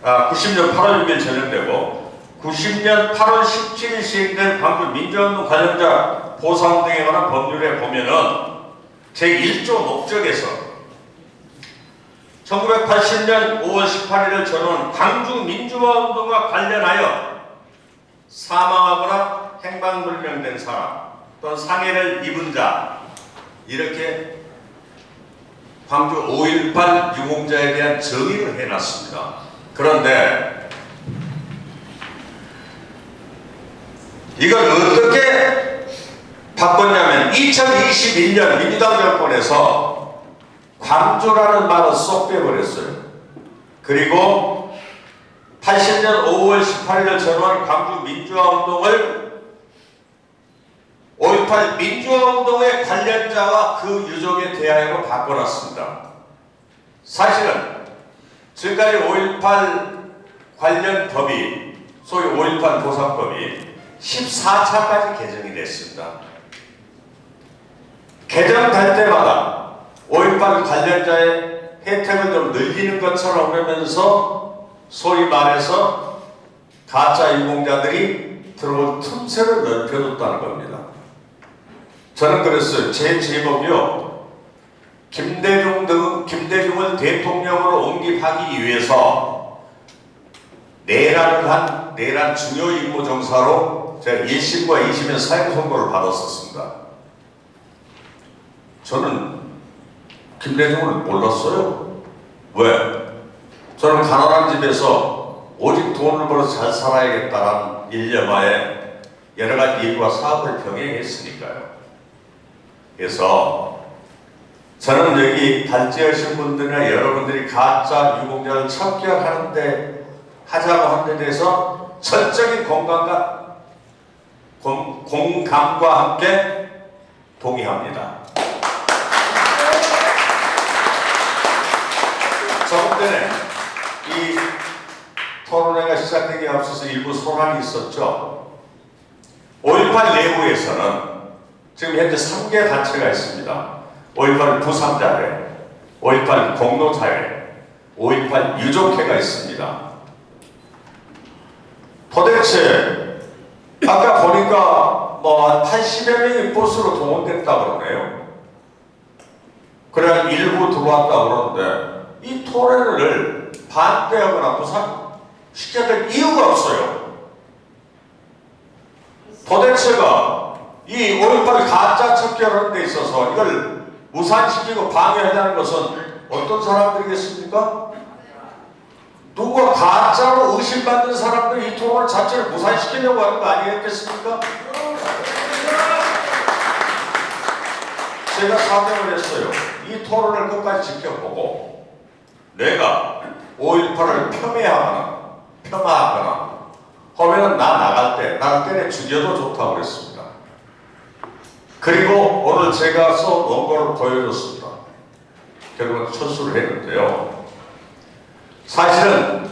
90년 8월 6일 제정되고 90년 8월 17일 시행된 광주 민주화운동 관련자 보상 등에 관한 법률에 보면은 제1조 목적에서 1980년 5월 18일을 전후한 광주 민주화운동과 관련하여 사망하거나 행방불명된 사람 또는 상해를 입은 자, 이렇게 광주 5.18 유공자에 대한 정의를 해놨습니다. 그런데 이걸 어떻게 바꿨냐면 2021년 민주당 정권에서 광주라는 말을 쏙 빼버렸어요. 그리고 80년 5월 18일을 전후한 광주 민주화운동을 5.18 민주화운동의 관련자와 그 유족에 대하여로 바꿔놨습니다. 사실은 지금까지 5.18 관련 법이, 소위 5.18 보상법이 14차까지 개정이 됐습니다. 개정될 때마다 5.18 관련자의 혜택을 좀 늘리는 것처럼 하면서 소위 말해서 가짜 유공자들이 들어올 틈새를 넓혀뒀다는 겁니다. 저는 그랬어요. 제 제목이요, 김대중을 대통령으로 옹립하기 위해서 내란 중요 임무 정사로 제가 1심과 2심의 사형 선고를 받았었습니다. 저는 김대중을 몰랐어요. 왜? 저는 가난한 집에서 오직 돈을 벌어서 잘 살아야겠다는 일념하에 여러 가지 일과 사업을 병행했으니까요. 그래서 저는 여기 발제하신 분들이나 여러분들이 가짜 유공자를 척결하는데 하자고 하는 데 대해서 전적인 공감과 공감과 함께 동의합니다. 조금 전에 이 토론회가 시작되기에 앞서서 일부 소란이 있었죠. 5.18 내부에서는 지금 현재 3개 단체가 있습니다. 5.18 부상자회, 5.18 공로자회, 5.18 유족회가 있습니다. 도대체 아까 보니까 뭐 80여 명이 버스로 동원됐다 그러네요. 그래 일부 들어왔다 그러는데 이 토론회를 반대하거나 무산시켜야 될 이유가 없어요. 도대체가 이 5.18 가짜 척결하는 데 있어서 이걸 무산시키고 방해하려는 것은 어떤 사람들이겠습니까? 누가 가짜로 의심받는 사람들이 이 토론 자체를 무산시키려고 하는 거 아니겠습니까? 제가 사정을 했어요. 이 토론을 끝까지 지켜보고 내가 5.18을 폄하하거나 하면은 나갈 때는 죽여도 좋다고 그랬습니다. 그리고 오늘 제가 써 원고를 보여줬습니다. 결국은 철수를 했는데요. 사실은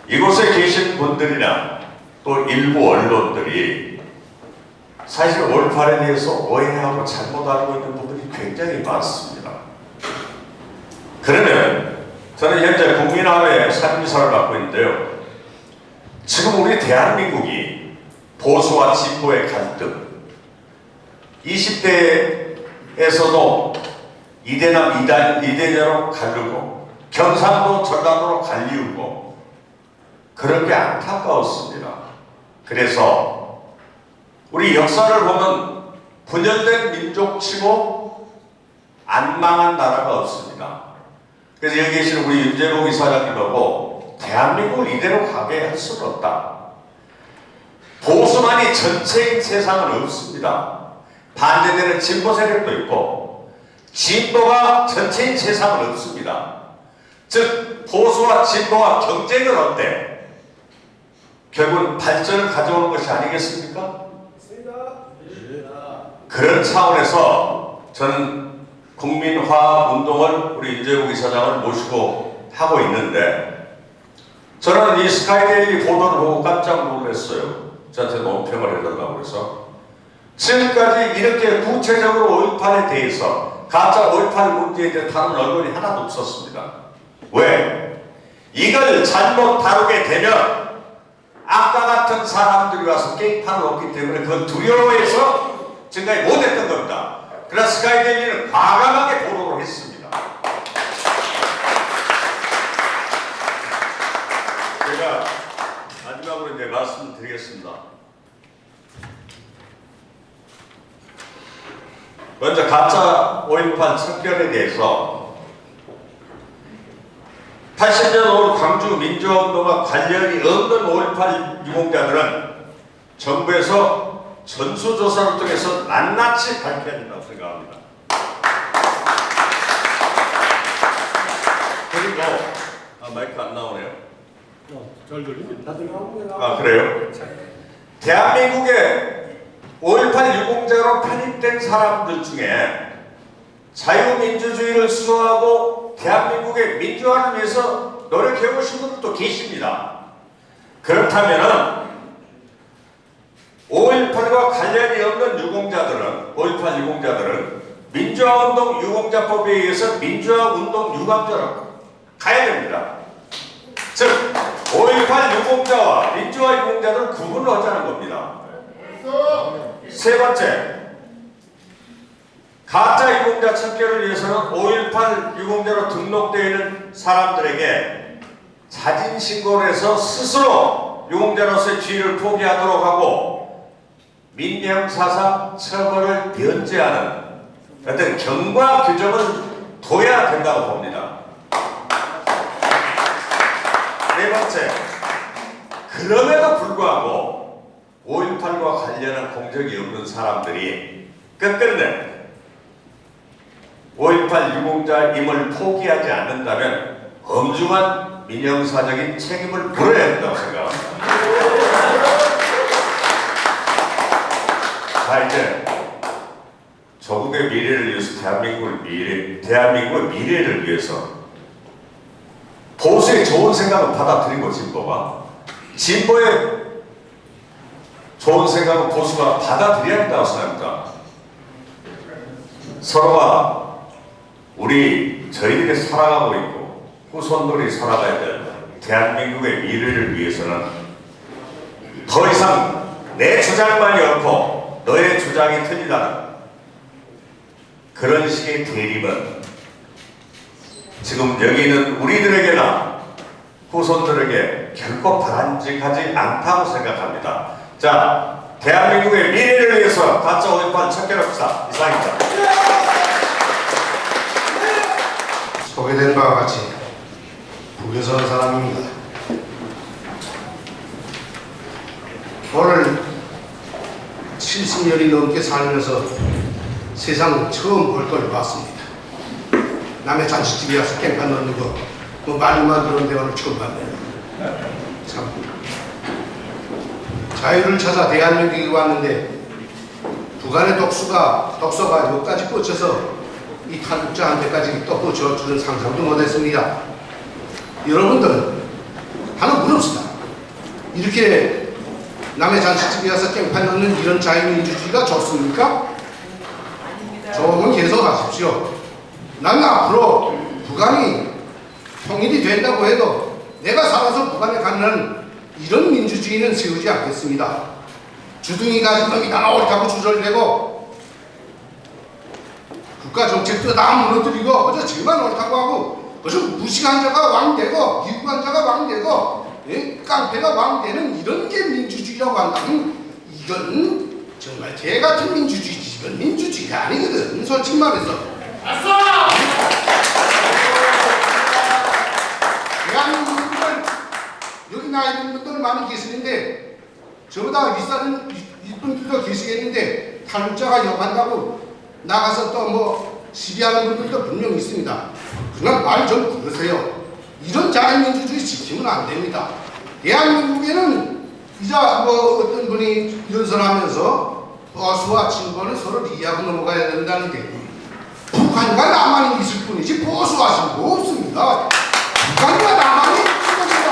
이곳에 계신 분들이나 또 일부 언론들이 사실 5.18에 대해서 오해하고 잘못 알고 있는 부분이 굉장히 많습니다. 그러면 저는 현재 국민화회 상임이사를 맡고 있는데요. 지금 우리 대한민국이 보수와 진보의 갈등, 20대에서도 이대남 이대녀로 갈르고 경상도 전라도로 갈리우고 그런 게 안타까웠습니다. 그래서 우리 역사를 보면 분열된 민족치고 안 망한 나라가 없습니다. 그래서 여기 계신 우리 윤재복 이사장님하고 대한민국을 이대로 가게 할 수는 없다. 보수만이 전체인 세상은 없습니다. 반대되는 진보 세력도 있고 진보가 전체인 세상은 없습니다. 즉 보수와 진보와 경쟁을 할때 결국은 발전을 가져오는 것이 아니겠습니까? 그런 차원에서 저는 국민화운동을 우리 윤재복 이사장을 모시고 하고 있는데 저는 이 스카이데일리 보도를 보고 깜짝 놀랐어요. 저한테 논평을 해달라고 해서 지금까지 이렇게 구체적으로 5.18에 대해서 가짜 5.18 문제에 대해 다룬 언론이 하나도 없었습니다. 왜? 이걸 잘못 다루게 되면 아까 같은 사람들이 와서 게임판을 놓기 때문에 그건 두려워해서 지금까지 못했던 겁니다. 그러나 스카이데일리는 과감하게 보도를 했습니다. 제가 마지막으로 이제 말씀을 드리겠습니다. 먼저 가짜 5.18 척결에 대해서 80년 5월 광주 민주화운동과 관련이 없는 5.18 유공자들은 정부에서 전수조사를 통해서 낱낱이 밝혀야 된다고 생각합니다. 그리고 마이크 안 나오네요. 잘 들립니다. 그래요? 대한민국의 5.18 유공자로 편입된 사람들 중에 자유민주주의를 수호하고 대한민국의 민주화를 위해서 노력해오신 분들도 계십니다. 그렇다면은 5.18과 관련이 없는 유공자들은 5.18 유공자들은 민주화운동 유공자법에 의해서 민주화운동 유감자로 가야 됩니다. 즉 5.18 유공자와 민주화 유공자들은 구분을 하자는 겁니다. 세 번째, 가짜 유공자 척결을 위해서는 5.18 유공자로 등록되어 있는 사람들에게 자진신고를 해서 스스로 유공자로서의 지위를 포기하도록 하고 민형사상 처벌을 면제하는 어떤 경과 규정을 둬야 된다고 봅니다. 네 번째, 그럼에도 불구하고 5.18과 관련한 공적이 없는 사람들이 끝끝내 5.18 유공자임을 포기하지 않는다면 엄중한 민형사적인 책임을 물어야 된다고 생각합니다. 자, 이제 조국의 미래를 위해서 대한민국의 미래를 위해서 보수의 좋은 생각을 받아들이고 진보의 좋은 생각을 보수가 받아들여야 한다고 생각합니다. 서로가 저희들이 살아가고 있고 후손들이 살아가야 될 대한민국의 미래를 위해서는 더 이상 내 주장만 옳고 너의 주장이 틀리다는 그런 식의 대립은 지금 여기 있는 우리들에게나 후손들에게 결코 바람직하지 않다고 생각합니다. 자, 대한민국의 미래를 위해서 가짜 5.18 척결합시다. 이상입니다. 소개된 바와 같이 북에서 온 사람입니다. 오늘 70년이 넘게 살면서 세상 처음 볼 걸 봤습니다. 남의 잔치집에 와서 깽판 넣는 거 뭐 말만 들었는데 오늘 처음 봤네요. 참 자유를 찾아 대한민국에 왔는데 북한의 독서가 여기까지 꽂혀서 이 탈북자한테까지 또 꽂혀 줄은 상상도 못했습니다. 여러분들 하나 물읍시다. 이렇게 남의 잔치집에 와서 깽판 넣는 이런 자유민주주의가 좋습니까? 좋으면 계속하십시오. 나는 앞으로 북한이 통일이 된다고 해도 내가 살아서 북한에 가는 이런 민주주의는 세우지 않겠습니다. 주둥이 가진 놈이 다 옳다고 주절되고 국가 정책도 다 무너뜨리고 그저 지만 옳다고 하고 그저 무식한 자가 왕되고 유구한 자가 왕되고 깡패가 왕되는 이런 게 민주주의라고 한다면 이건 정말 개같은 민주주의지. 이건 민주주의가 아니거든. 솔직히 말해서 대한민국을 여기 나이 든 분들 많이 계시는데 저보다 윗사는 이분들도 계시겠는데 탈북자가 욕한다고 나가서 또 뭐 시비하는 분들도 분명히 있습니다. 그냥 말 좀 들으세요. 이런 자유민주주의 지키면 안 됩니다. 대한민국에는 이자 뭐 어떤 분이 연설하면서 보수와 진보는 서로 이해하고 넘어가야 된다는데 북한과 남한이 있을 뿐이지 보수와 진보 없습니다. 북한과 남한이 있는 겁니다.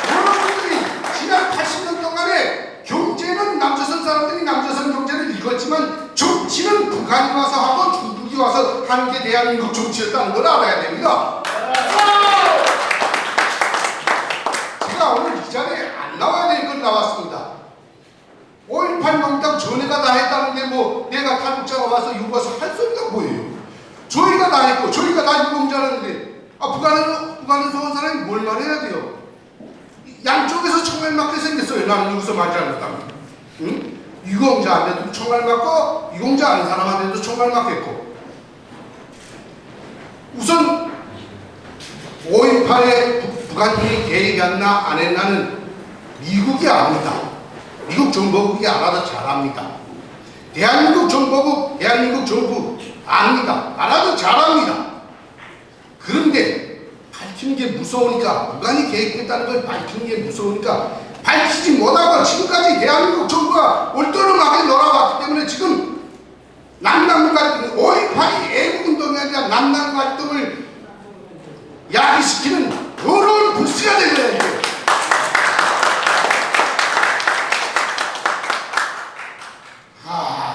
여러분들이 지난 80년 동안에 경제는 남조선 사람들이 남조선 경제를 읽었지만 정치는 북한이 와서 하고 중국이 와서 하는 게 대한민국 정치였다는 걸 알아야 됩니다. 제가 오늘 이 자리에 안 나와야 될 걸 나왔습니다. 5.18 농담 전에가 다 했다는데 뭐 내가 탈북자가 와서 유고와서 할 소리가 뭐예요? 저희가 다 했고 저희가 다 유공자라는데 북한에서 온 사람이 뭘 말해야 돼요? 양쪽에서 총알 맞게 생겼어요. 나는 여기서 맞지 않았다면. 응? 유공자한테도 총알 맞고 유공자 아닌 사람한테도 총알 맞겠고 우선 5.18에 북한군이 개입했나 안 했나는 미국이 압니다. 미국 정보국이 알아도 잘합니다. 대한민국 정보국, 대한민국 정부 압니다. 알아도 잘합니다. 그런데 밝히는 게 무서우니까 북한이 개입했다는 걸 밝히는 게 무서우니까 밝히지 못하고 지금까지 대한민국 정부가 올떠름하게 놀아왔기 때문에 지금 남남 갈등, 5.18이 애국운동이 아니라 남남 갈등을 야기시키는 더러운 부스가 되는 거예요.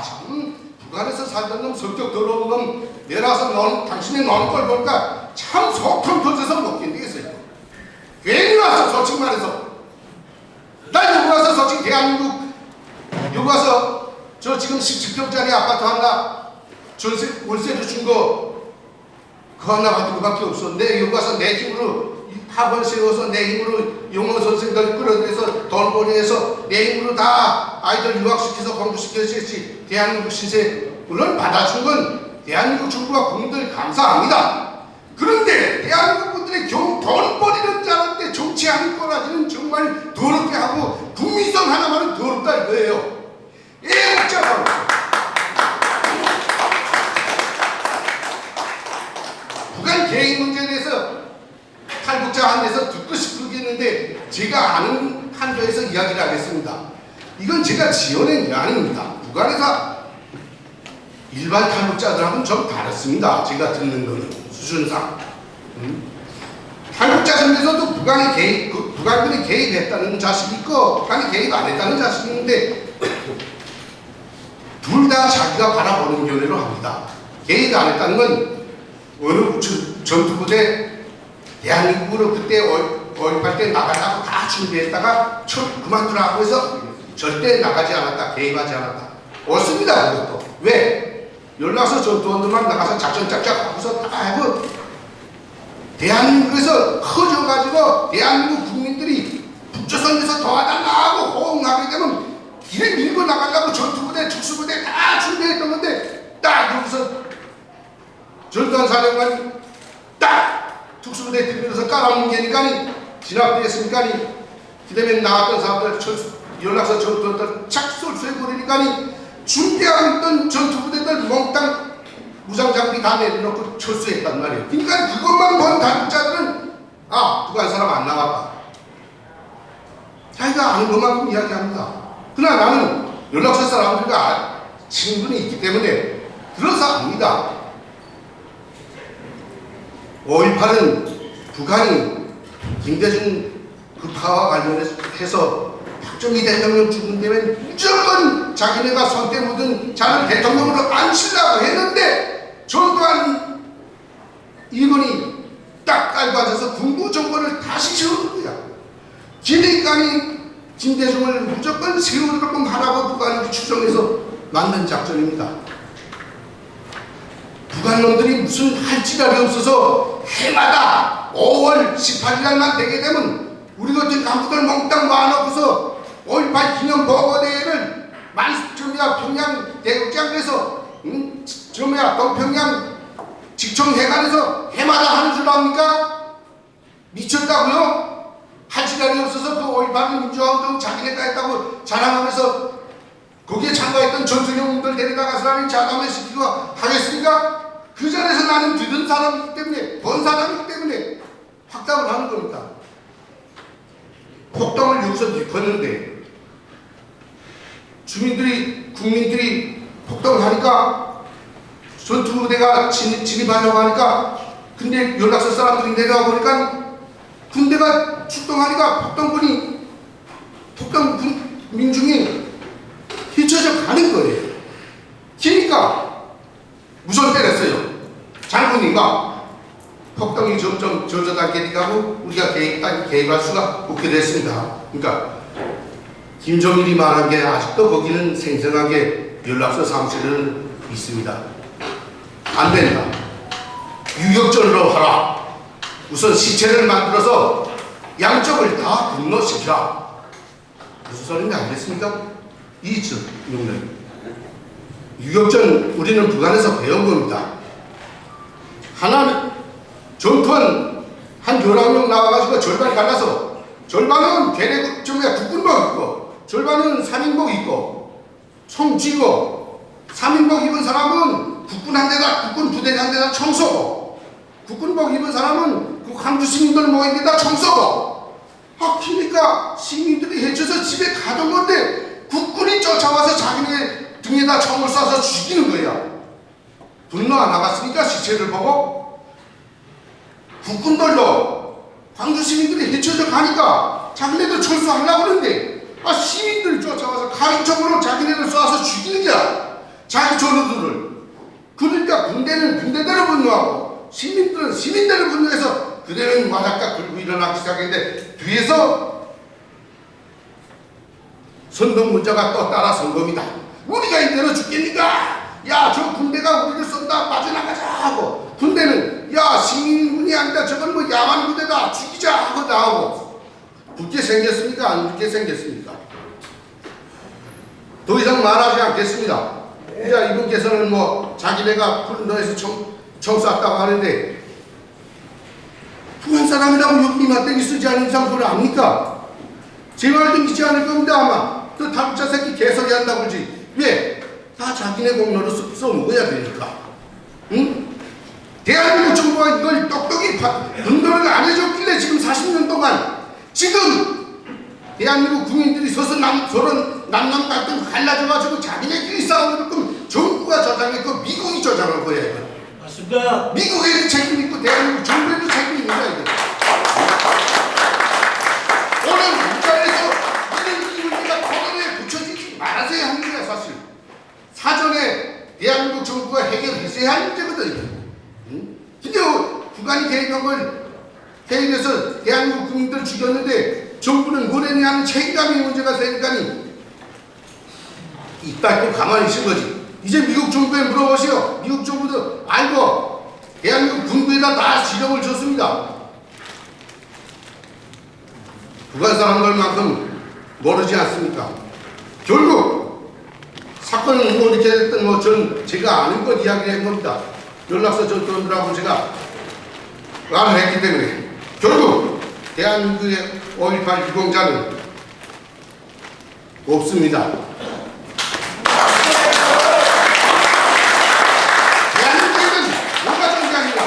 참 북한에서 살던 놈 성격 더러운 놈 내려와서 당신이 노는 걸 보니까 참 속통 터져서 못 견디겠어요. 괜히 와서 솔직히 말해서 난 여기 와서 솔직히 대한민국 여기 와서 저 지금 17평짜리 아파트 하나 전세 월세로 준 거 그거 하나 받은 것밖에 없었는데 여기 와서 내 힘으로 학원 세워서 내 힘으로 영어 선생들 끌어들여서 돈 벌이해서 내 힘으로 다 아이들 유학시켜서 공부시켜주지 대한민국 신세 물론 받아준 건 대한민국 정부와 국민들 감사합니다. 그런데 대한민국 분들이 겨우 돈 벌이는 자한테 정치하는 거라지는 정말 더럽게 하고 국민성 하나만은 더럽다 이거예요. 애국자가 북한 개인 문제에 대해서 탈북자 한데서 듣고 싶겠는데 제가 아는 한도에서 이야기를 하겠습니다. 이건 제가 지어낸 게 아닙니다. 북한에서 일반 탈북자들하고는 좀 다릅니다. 제가 듣는 거는 수준상. 탈북자 중에서도 북한군이 개입했다는 자식이 있고 북한이 개입 안 했다는 자식이 있는데 둘 다 자기가 바라보는 견해로 합니다. 개입 안 했다는 건 어느 전투부대 대한민국으로 그때 5.18 때 나가려고 다 준비했다가 그만두라고 해서 절대 나가지 않았다. 개입하지 않았다. 없습니다. 그것도. 왜? 연락서 전투원들만 나가서 작전 짝짝 하고서 다 하고 대한민국에서 커져가지고 대한민국 국민들이 북조선에서 도와달라고 호응하게 되면 길에 밀고 나가려고 전투부대, 특수부대 다 준비했던 건데 딱 여기서 전두환 사령관이 딱 특수부대 들면서 깔아뭉개니까 진압되겠으니까 그 다음에 나왔던 사람들 연락서 전투원들 착 쏠수해버리니까 준비하고 있던 전투부대들 몽땅 무장장비 다 내려놓고 철수했단 말이에요. 그러니까 그것만 본 탈북자들은 북한 사람 안 나왔다. 자기가 아는 것만큼 이야기합니다. 그러나 나는 연락처 사람들과 친분이 있기 때문에 들어서 압니다. 5.18은 북한이 김대중 급파와 관련해서 박정희 대통령 죽은 다음에 무조건 자기네가 손때 묻은 자는 대통령으로 앉히려고 했는데 전두환 일본이 딱 깔고 앉아서 군부 정권을 다시 세우는 거야. 기대감이 김대중을 무조건 세우려고 하라고 북한이 추정해서 만든 작전입니다. 북한 놈들이 무슨 할 지랄이 없어서 해마다 5월 18일날만 되게 되면 우리 같은 간부들 몽땅 모아놓고서 5.18 기념 보고대회를 평양 대극장에서 동평양 직청해관에서 해마다 하는 줄 압니까? 미쳤다고요? 할 지랄이 없어서 그 5.18 민주화운동 자기네가 했다고 자랑하면서 거기에 참가했던 전투경들 데려다가 사람이 자담회 시키고 하겠습니까? 그 자리에서 나는 듣은 사람이기 때문에 본 사람이기 때문에 확답을 하는 겁니다. 폭동을 여기서 일컫는데 국민들이 폭동을 하니까 전투부대가 진입하려고 하니까 근데 연락서 사람들이 내려와 보니까 군대가 출동하니까 폭동군 민중이 휘쳐져 가는 거예요. 그러니까 무선 때렸어요. 장군님과 폭동이 점점 젖어가게 가고 우리가 개입할 수가 없게 됐습니다. 그러니까 김정일이 말한 게 아직도 거기는 생생하게 연락서 사무실은 있습니다. 안 된다. 유격전으로 하라. 우선 시체를 만들어서 양쪽을 다 분노시키라. 무슨 소리인지 알겠습니까? 이죠 용례. 유격전 우리는 북한에서 배운 겁니다. 하나는 전투원 한 11명 나와가지고 절반이 갈라서 절반은 국군복 입고 절반은 3인복 입고 총 쥐고 3인복 입은 사람은 국군 부대 한 대다 총 쏘고 국군복 입은 사람은 그 광주 시민들 모인 데다 총 쏘고 그러니까 시민들이 해쳐서 집에 가던 건데 국군이 쫓아와서 자기네 등에다 총을 쏴서 죽이는 거야. 분노 안 나갔으니까 시체를 보고 국군들도 광주 시민들이 해쳐져 가니까 자기네들 철수하려고 그러는데 시민들이 쫓아와서 가인총으로 자기네들 쏴서 죽이는 거야. 자기 전우들을. 그러니까 군대는 군대대로 분노하고 시민들은 시민대로 분노해서 그대는 와닥닥 들고 일어나기 시작했는데 뒤에서 선동문자가 또 따라선 겁니다. 우리가 이대로 죽겠니까? 야, 저 군대가 우리를 쏜다, 빠져나가자 하고 군대는 야, 시민군이 아니다, 저건 뭐 야만 부대다, 죽이자 하고 나오고. 붙게 생겼습니까? 안 붙게 생겼습니까? 더 이상 말하지 않겠습니다. 자, 이분께서는 뭐 자기네가 분노해서 총 쐈다고 하는데 북한 사람이라고 욕이 맞대기 쓰지 않는 이상 그걸 압니까? 제 말도 믿지 않을 겁니다. 아마 또 탈북자 새끼 개소리 한다고 그러지. 왜? 다 자기네 공로로 써먹어야 되니까. 응? 대한민국 정부가 이걸 똑똑히 분노를 안 해줬길래 지금 40년 동안 지금 대한민국 국민들이 서로 남남 갈등 갈라져가지고 자기네끼리 거야 이거. 맞습니다. 미국에도 책임 있고 대한민국 정부에도 책임이 있는 거야 이거. 오늘 우리나라에서 이런 문제가 토론에 붙여지지 말아서야 하는 거야 사실. 사전에 대한민국 정부가 해결했어야 할 문제거든 이거. 응? 근데 북한이 개입해서 대한민국 국민들 죽였는데 정부는 뭐래니 하는 책임감의 문제가 생기니까 이따 또 가만히 있은 거지. 이제 미국 정부에 물어보시오. 미국 정부도 알고 대한민국 군부에다 다 지령을 줬습니다. 북한 사람들만큼 모르지 않습니까? 결국 사건은 뭐 이렇게 됐든 제가 아는 것 이야기를 한 겁니다. 연락처 전원들하고 제가 말을 했기 때문에 결국 대한민국의 5.18 유공자는 없습니다. 대한민국에는 뭐가 존재합니다.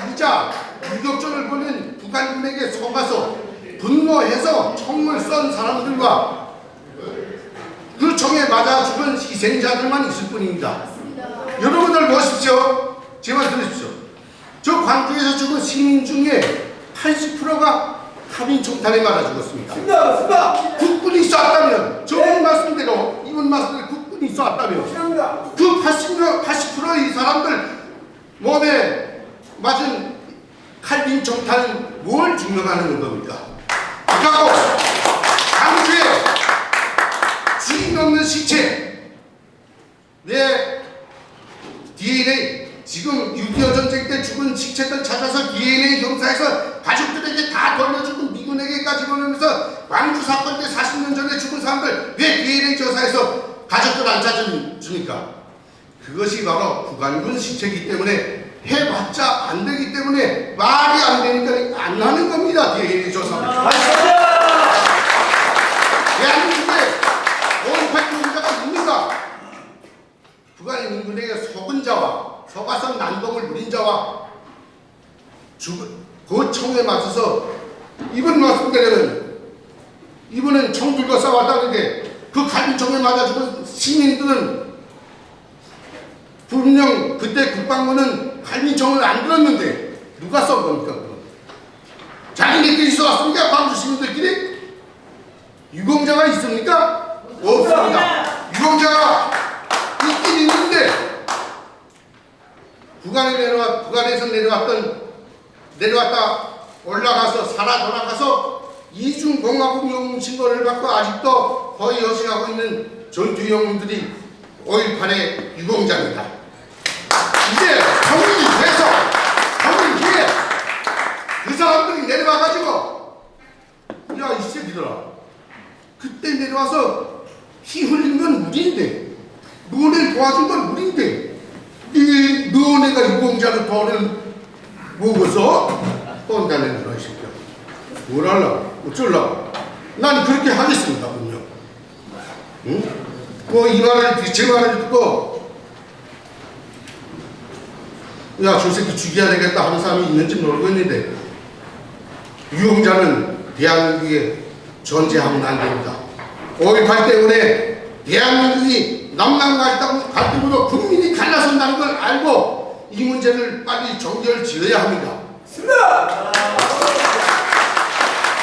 진짜 유격전을 보낸 북한군에게 속아서 분노해서 총을 쏜 사람들과 그 총에 맞아 죽은 희생자들만 있을 뿐입니다. 여러분들 보십시오. 제 말 들으십시오. 저 광주에서 죽은 시민 중에 80%가 합인 총탄에 맞아 죽었습니다. 국군이 쐈다면 저분 말씀대로 이분 말씀대로 국군이 쐈다면 그 80%의 사람들 몸에 맞은 칼빈 총탄은 뭘 증명하는 겁니까? 그리고 광주에 주인 없는 시체 내 DNA 지금 6.25 전쟁 때 죽은 시체들 찾아서 DNA 검사해서 가족들에게 다 돌려주고 미군에게까지 보내면서 광주 사건 때 40년 전에 죽은 사람들 왜 DNA 조사해서 가족들 안 찾아주니까? 그것이 바로 북한군 시체이기 때문에 해봤자 안 되기 때문에 말이 안 되니까 안 하는 겁니다. DNA 조사는. 대한민국에 5.18 유공자가 있는가? 북한의 민군에게 속은 자와 속아서 난동을 부린 자와 그 총에 맞서서 이번 말씀드리면 이번엔 총 들고 싸웠다는데 그 갈비 총에 맞아 죽은 시민들은 분명 그때 국방부는 갈비총을 안 들었는데 누가 쏜 겁니까? 자기네끼리 쏘았습니까? 광주 시민들끼리? 유공자가 있습니까? 없습니다. 유공자가 있긴 있는데 북한에서 내려왔다 올라가서 살아 돌아가서 이중공화국 신고를 받고 아직도 거의 여식하고 있는 전투 영웅들이 5.18의 유공자입니다. 이제 성인이 돼서 성인 후에 그 사람들이 내려와가지고 야 이 새끼들아 그때 내려와서 피 흘린 건 우리인데 너네 도와준 건 우리인데 너네가 유공자로 돈을 먹어서 꼰다는 이 새끼야. 뭘 하려고 어쩌려고 난 그렇게 하겠습니다 분명. 응? 뭐 이 말을 제 말을 듣고 야 저 새끼 죽여야 되겠다 하는 사람이 있는지 모르겠는데 유공자는 대한민국에 존재하면 안 됩니다. 5.18 때문에 대한민국이 남남과 갈등으로 국민이 갈라선다는 걸 알고 이 문제를 빨리 종결 지어야 합니다.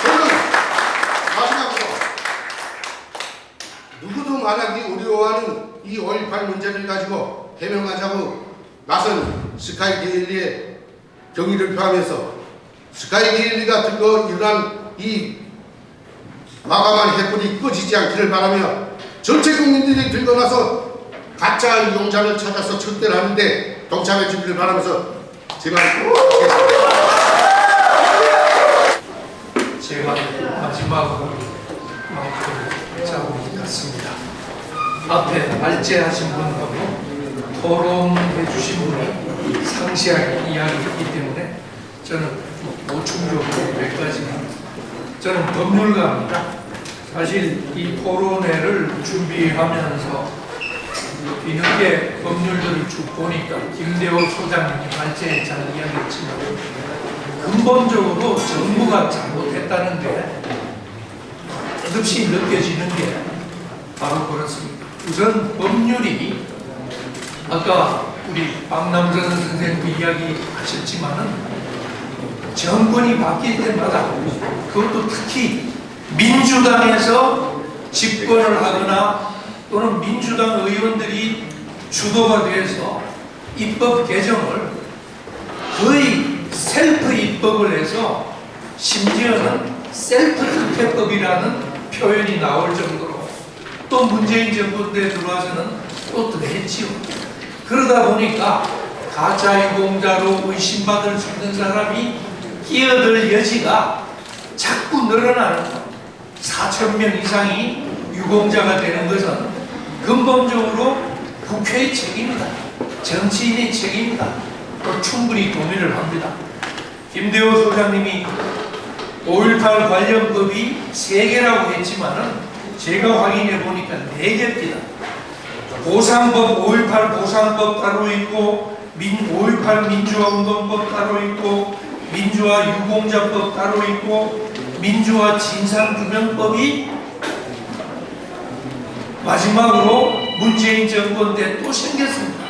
저는 마지막으로 누구도 말하기 어려워하는 이 5.18 문제를 가지고 해명하자고 나선 스카이 데일리의 경위를 표하면서 스카이 데일리가 들고 일어난 이 마감한 해법이 꺼지지 않기를 바라며 전체 국민들이 들고 나서 가짜 유공자를 찾아서 철대를 하는데 동참해 주기를 바라면서 제 말을 하겠습니다. 제가 마지막으로 마이크를 잡은 것 같습니다. 앞에 발제하신 분하고 토론해 주신 분이 상세하게 이야기했기 때문에 저는 보충적으로 몇 가지만 저는 법률가입니다. 사실 이 토론회를 준비하면서 뒤늦게 법률들을 쭉 보니까 김대호 소장님이 발제에 잘 이야기했지만 근본적으로 정부가 잘못했다는 게 끝없이 느껴지는 게 바로 그렇습니다. 우선 법률이 아까 우리 박남선 선생님도 이야기하셨지만은 정권이 바뀔 때마다 그것도 특히 민주당에서 집권을 하거나 또는 민주당 의원들이 주도가 돼서 입법 개정을 거의 셀프 입법을 해서 심지어는 셀프 특혜법이라는 표현이 나올 정도로 또 문재인 정부 때 들어와서는 또 더했지요. 그러다 보니까 가짜 유공자로 의심받을 수 있는 사람이 끼어들 여지가 자꾸 늘어나는 것. 4,000명 이상이 유공자가 되는 것은 근본적으로 국회의 책임이다. 정치인의 책임이다. 또 충분히 동의를 합니다. 김대호 소장님이 5.18 관련법이 3개라고 했지만은 제가 확인해 보니까 4개입니다. 보상법, 5.18 보상법 따로 있고 5.18 민주화운동법 따로 있고 민주화 유공자법 따로 있고 민주화 진상규명법이 마지막으로 문재인 정권 때 또 생겼습니다.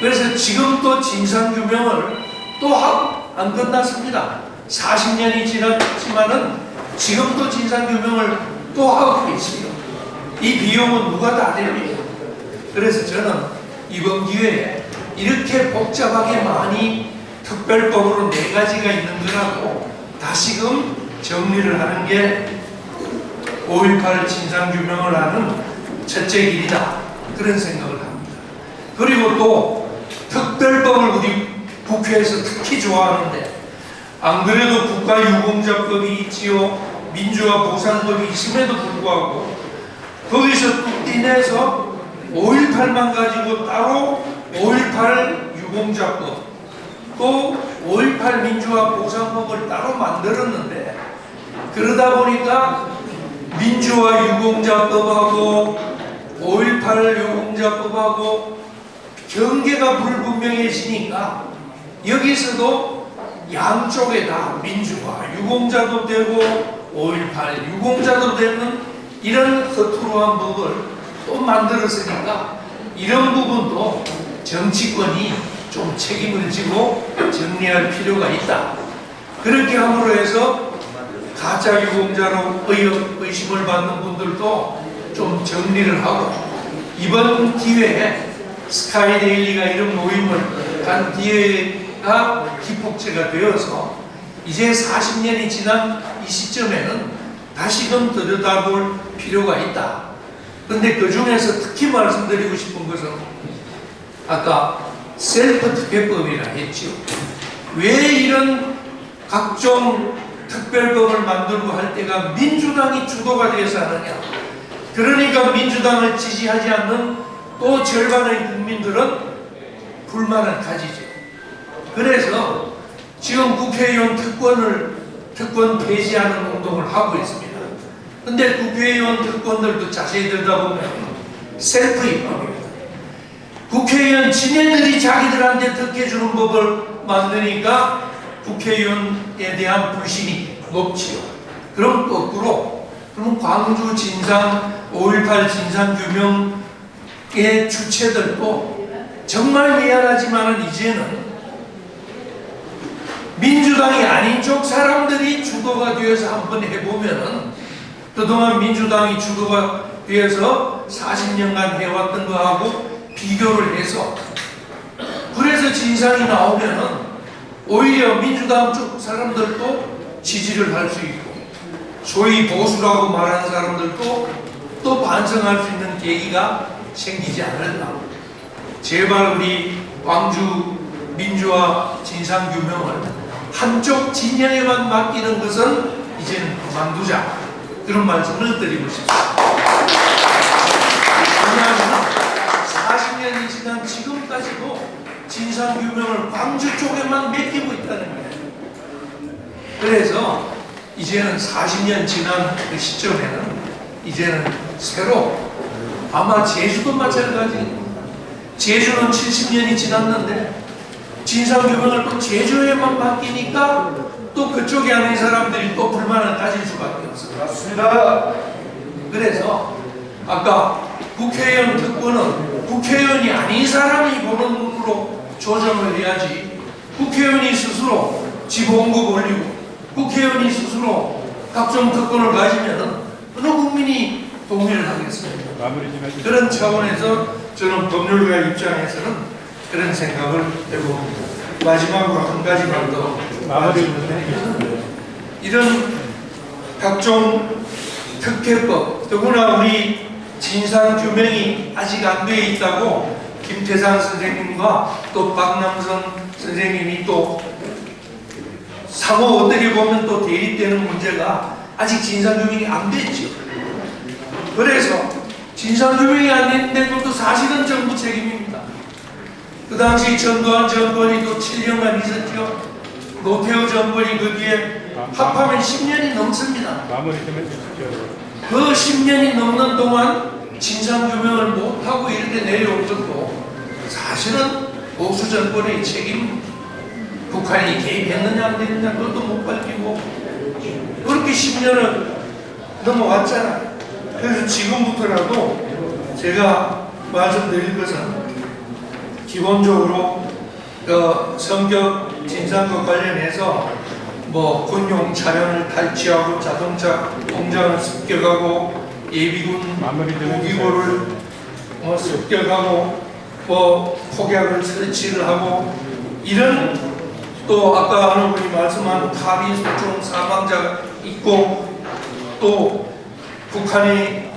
그래서 지금도 진상규명을 또 하고 안 끝났습니다. 40년이 지났지만은 지금도 진상규명을 또 하고 계시요. 이 비용은 누가 다 내립니까? 그래서 저는 이번 기회에 이렇게 복잡하게 많이 특별법으로 4가지가 있는 거라고 다시금 정리를 하는 게 5.18 진상규명을 하는 첫째 길이다. 그런 생각을 합니다. 그리고 또 특별법을 우리 국회에서 특히 좋아하는데 안 그래도 국가유공자법이 있지요. 민주화 보상법이 있음에도 불구하고 거기서 뚝 떼내서 5.18만 가지고 따로 5.18 유공자법 또 5.18 민주화 보상법을 따로 만들었는데 그러다 보니까 민주화 유공자법하고 5.18 유공자법하고 경계가 불분명해지니까 여기서도 양쪽에 다 민주화 유공자도 되고 5.18 유공자도 되는 이런 허투루한 법을 또 만들었으니까 이런 부분도 정치권이 좀 책임을 지고 정리할 필요가 있다. 그렇게 함으로 해서 가짜 유공자로 의심을 받는 분들도 좀 정리를 하고 이번 기회에 스카이데일리가 이런 모임을 간 기회가 기폭제가 되어서 이제 40년이 지난 이 시점에는 다시금 들여다볼 필요가 있다. 그런데 그 중에서 특히 말씀드리고 싶은 것은 아까 셀프 특혜법이라 했죠. 왜 이런 각종 특별법을 만들고 할 때가 민주당이 주도가 되어서 하느냐. 그러니까 민주당을 지지하지 않는 또 절반의 국민들은 불만을 가지죠. 그래서 지금 국회의원 특권 폐지하는 운동을 하고 있습니다. 근데 국회의원 특권들도 자세히 들여다보면 셀프 입법입니다. 국회의원 지네들이 자기들한테 특혜 주는 법을 만드니까 국회의원에 대한 불신이 높지요. 그럼 거꾸로 그럼 광주 진상 5.18 진상규명의 주체들도 정말 미안하지만은 이제는 민주당이 아닌 쪽 사람들이 주도가 되어서 한번 해보면은 그동안 민주당이 주도가 되어서 40년간 해왔던 거하고 비교를 해서 그래서 진상이 나오면은 오히려 민주당 쪽 사람들도 지지를 할 수 있고 소위 보수라고 말하는 사람들도 또 반성할 수 있는 계기가 생기지 않을까. 제발 우리 광주 민주화 진상규명을 한쪽 진영에만 맡기는 것은 이제는 그만두자. 그런 말씀을 드리고 싶습니다. 왜냐하면 40년이 지난 지금까지도 진상규명을 광주 쪽에만 맡기고 있다는 거예요. 그래서 이제는 40년 지난 그 시점에는 이제는 새로 아마 제주도 마찬가지입니다. 제주는 70년이 지났는데 진상규명을 또 제주에만 맡기니까 또 그쪽에 아닌 사람들이 또 불만을 가질 수밖에 없어요. 맞습니다. 그래서 아까 국회의원 특권은 국회의원이 아닌 사람이 보는 눈으로 조정을 해야지 국회의원이 스스로 지보응급 올리고 국회의원이 스스로 각종 특권을 가지면 어느 국민이 동의를 하겠습니까? 마무리 좀 해주세요. 그런 차원에서 저는 법률가 입장에서는 그런 생각을 해봅니다. 마지막으로 한 가지만 더 마무리 좀 말씀드리면 이런 각종 특혜법, 더구나 우리 진상규명이 아직 안 돼 있다고 김태상 선생님과 또 박남선 선생님이 또 상호 어떻게 보면 또 대립되는 문제가 아직 진상규명이 안 됐죠. 그래서 진상규명이 안 됐는데도 사실은 정부 책임입니다. 그 당시 전두환 정권이 또 7년간 있었죠. 노태우 정권이 거기에 합하면 10년이 넘습니다. 마무리 좀 해주십시오. 그 10년이 넘는 동안 진상규명을 못하고 이렇게 내려온 것도 사실은 보수 정권의 책임입니다. 북한이 개입했느냐 안 됐느냐 그것도 못 밝히고 그렇게 10년을 넘어왔잖아요. 그래서 지금부터라도 제가 말씀드릴 것은 기본적으로 성격 진상과 관련해서 뭐 군용 차량을 탈취하고 자동차 공장을 습격하고 예비군 마무리 좀 무기고를 습격하고 뭐 폭약을 설치를 하고 이런 또 아까 어느 분이 말씀한 파비 소총 사망자가 있고 또 북한이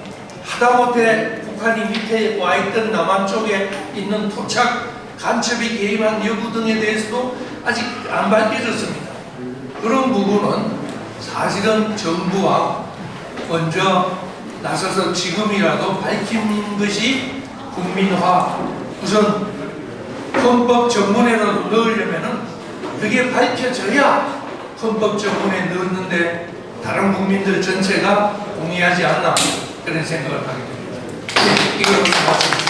하다못해 북한이 밑에 와 있던 남한 쪽에 있는 토착 간첩이 개입한 여부 등에 대해서도 아직 안 밝혀졌습니다. 그런 부분은 사실은 정부와 먼저 나서서 지금이라도 밝히는 것이 국민화 우선 헌법 전문에라도 넣으려면은 그게 밝혀져야 헌법 전문에 넣었는데 다른 국민들 전체가 동의하지 않나 그런 생각을 하게 됩니다. 이걸 말씀드립니다.